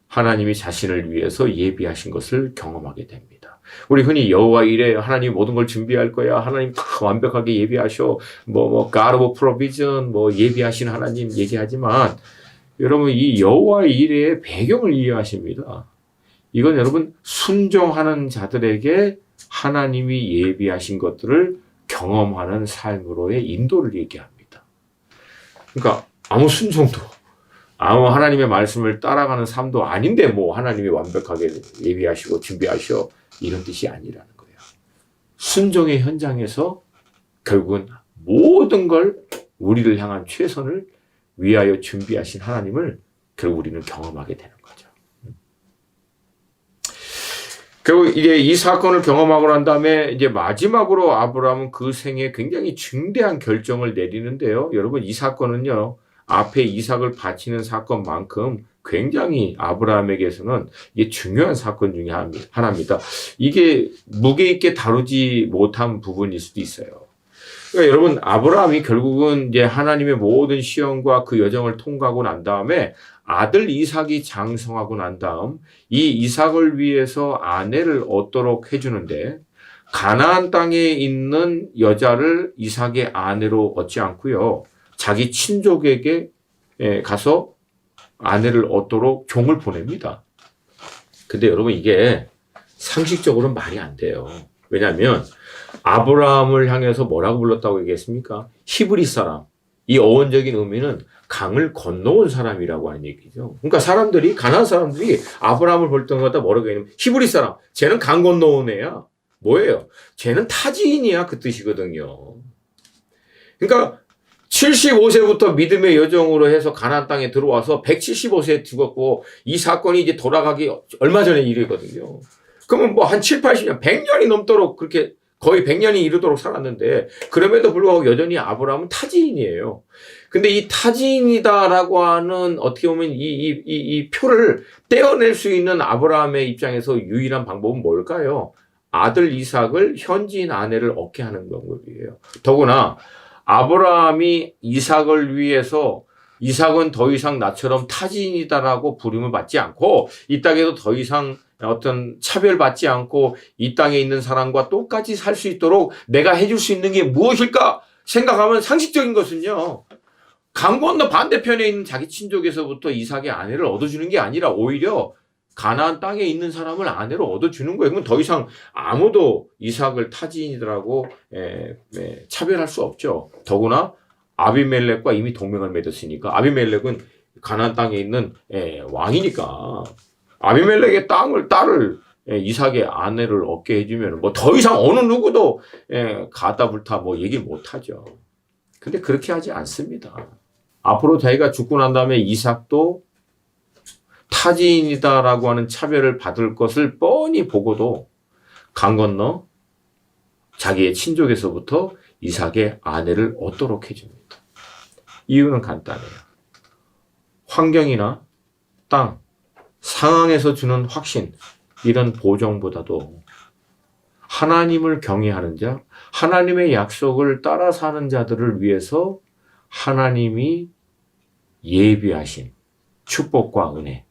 하나님이 자신을 위해서 예비하신 것을 경험하게 됩니다. 우리 흔히 여호와 이레, 하나님이 모든 걸 준비할 거야. 하나님 다 완벽하게 예비하셔. God of provision, 예비하신 하나님 얘기하지만 여러분, 이 여호와 이레의 배경을 이해하십니다. 이건 여러분, 순종하는 자들에게 하나님이 예비하신 것들을 경험하는 삶으로의 인도를 얘기합니다. 그러니까 아무 순종도, 아무 하나님의 말씀을 따라가는 삶도 아닌데 하나님이 완벽하게 예비하시고 준비하셔, 이런 뜻이 아니라는 거예요. 순종의 현장에서 결국은 모든 걸 우리를 향한 최선을 위하여 준비하신 하나님을 결국 우리는 경험하게 되는 거죠. 결국 이제 이 사건을 경험하고 난 다음에 이제 마지막으로 아브라함은 그 생에 굉장히 중대한 결정을 내리는데요. 여러분, 이 사건은요, 앞에 이삭을 바치는 사건만큼 굉장히 아브라함에게서는 이게 중요한 사건 중에 하나입니다. 이게 무게 있게 다루지 못한 부분일 수도 있어요. 그러니까 여러분, 아브라함이 결국은 이제 하나님의 모든 시험과 그 여정을 통과하고 난 다음에 아들 이삭이 장성하고 난 다음 이 이삭을 위해서 아내를 얻도록 해주는데 가나안 땅에 있는 여자를 이삭의 아내로 얻지 않고요. 자기 친족에게 가서 아내를 얻도록 종을 보냅니다. 근데 여러분, 이게 상식적으로는 말이 안 돼요. 왜냐하면 아브라함을 향해서 뭐라고 불렀다고 얘기했습니까? 히브리 사람. 이 어원적인 의미는 강을 건너온 사람이라고 하는 얘기죠. 그러니까 사람들이, 가나안 사람들이 아브라함을 볼 때마다 뭐라고 얘기하냐면 히브리 사람, 쟤는 강 건너온 애야. 뭐예요? 쟤는 타지인이야, 그 뜻이거든요. 그러니까 75세부터 믿음의 여정으로 해서 가나안 땅에 들어와서 175세에 죽었고 이 사건이 이제 돌아가기 얼마 전의 일이거든요. 그러면 뭐 한 7, 80년, 100년이 넘도록 그렇게 거의 100년이 이르도록 살았는데 그럼에도 불구하고 여전히 아브라함은 타지인이에요. 근데 이 타지인이다라고 하는 어떻게 보면 이 표를 떼어낼 수 있는 아브라함의 입장에서 유일한 방법은 뭘까요? 아들 이삭을 현지인 아내를 얻게 하는 방법이에요. 더구나 아브라함이 이삭을 위해서 이삭은 더 이상 나처럼 타지인이다라고 부름을 받지 않고 이 땅에도 더 이상 어떤 차별받지 않고 이 땅에 있는 사람과 똑같이 살 수 있도록 내가 해줄 수 있는 게 무엇일까 생각하면 상식적인 것은요. 강 건너 반대편에 있는 자기 친족에서부터 이삭의 아내를 얻어주는 게 아니라 오히려 가나안 땅에 있는 사람을 아내로 얻어주는 거예요. 그럼 더 이상 아무도 이삭을 타지인이라고 차별할 수 없죠. 더구나 아비멜렉과 이미 동맹을 맺었으니까 아비멜렉은 가나안 땅에 있는 왕이니까 아비멜렉의 딸을 이삭의 아내를 얻게 해주면 뭐 더 이상 어느 누구도 가다불타 뭐 얘기 못하죠. 근데 그렇게 하지 않습니다. 앞으로 자기가 죽고 난 다음에 이삭도 타지인이다라고 하는 차별을 받을 것을 뻔히 보고도 강 건너 자기의 친족에서부터 이삭의 아내를 얻도록 해줍니다. 이유는 간단해요. 환경이나 땅, 상황에서 주는 확신, 이런 보정보다도 하나님을 경외하는 자, 하나님의 약속을 따라 사는 자들을 위해서 하나님이 예비하신 축복과 은혜,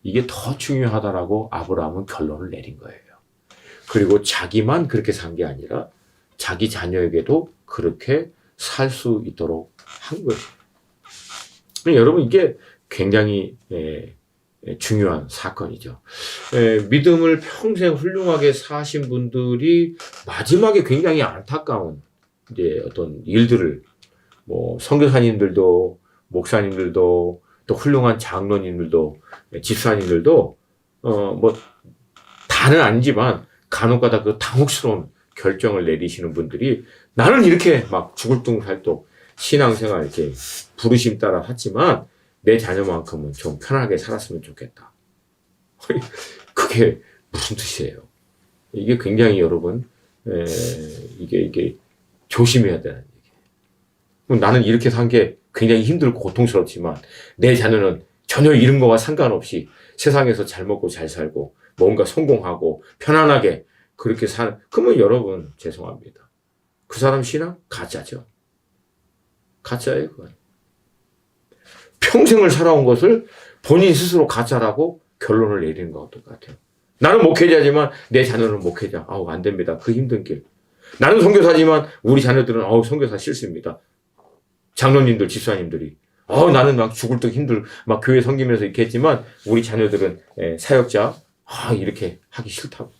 이게 더 중요하다라고 아브라함은 결론을 내린 거예요. 그리고 자기만 그렇게 산 게 아니라 자기 자녀에게도 그렇게 살 수 있도록 한 거예요. 여러분 이게 굉장히 중요한 사건이죠. 믿음을 평생 훌륭하게 사신 분들이 마지막에 굉장히 안타까운 이제 어떤 일들을 뭐 선교사님들도 목사님들도 또 훌륭한 장로님들도 집사님들도 뭐 다는 아니지만 간혹가다 그 당혹스러운 결정을 내리시는 분들이 나는 이렇게 막 죽을 둥살도 신앙생활 이렇게 부르심 따라 하지만 내 자녀만큼은 좀 편하게 살았으면 좋겠다. 그게 무슨 뜻이에요? 이게 굉장히 여러분 이게 조심해야 되는 얘기예요. 나는 이렇게 산 게 굉장히 힘들고 고통스럽지만 내 자녀는 전혀 이런 거와 상관없이 세상에서 잘 먹고 잘 살고 뭔가 성공하고 편안하게 그렇게 사는, 그러면 여러분 죄송합니다. 그 사람 신앙 가짜죠. 가짜예요, 그건. 평생을 살아온 것을 본인 스스로 가짜라고 결론을 내리는 것과 똑같아요. 나는 목회자지만 내 자녀는 목회자. 아우, 안 됩니다. 그 힘든 길. 나는 선교사지만 우리 자녀들은 아우, 선교사 싫습니다. 장로님들, 집사님들이 나는 막 죽을 듯 막 교회 섬기면서 이렇게 했지만 우리 자녀들은 사역자 이렇게 하기 싫다고.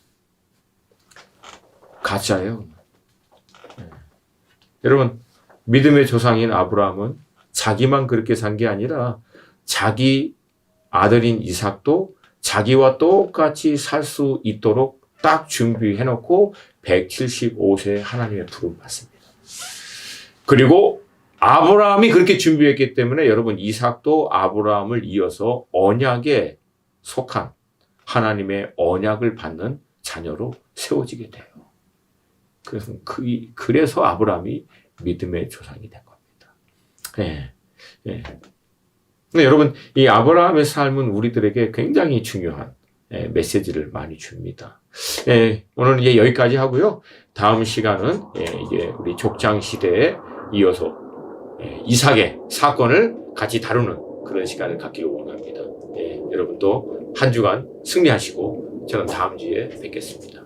가짜예요. 여러분, 믿음의 조상인 아브라함은 자기만 그렇게 산 게 아니라 자기 아들인 이삭도 자기와 똑같이 살 수 있도록 딱 준비해놓고 175세에 하나님의 부름을 받습니다. 그리고 아브라함이 그렇게 준비했기 때문에 여러분 이삭도 아브라함을 이어서 언약에 속한 하나님의 언약을 받는 자녀로 세워지게 돼요. 그래서 아브라함이 믿음의 조상이 된 겁니다. 근데 여러분 이 아브라함의 삶은 우리들에게 굉장히 중요한 메시지를 많이 줍니다. 오늘은 이제 여기까지 하고요. 다음 시간은 이제 우리 족장 시대에 이어서 이삭의 사건을 같이 다루는 그런 시간을 갖기를 원합니다. 여러분도 한 주간 승리하시고 저는 다음 주에 뵙겠습니다.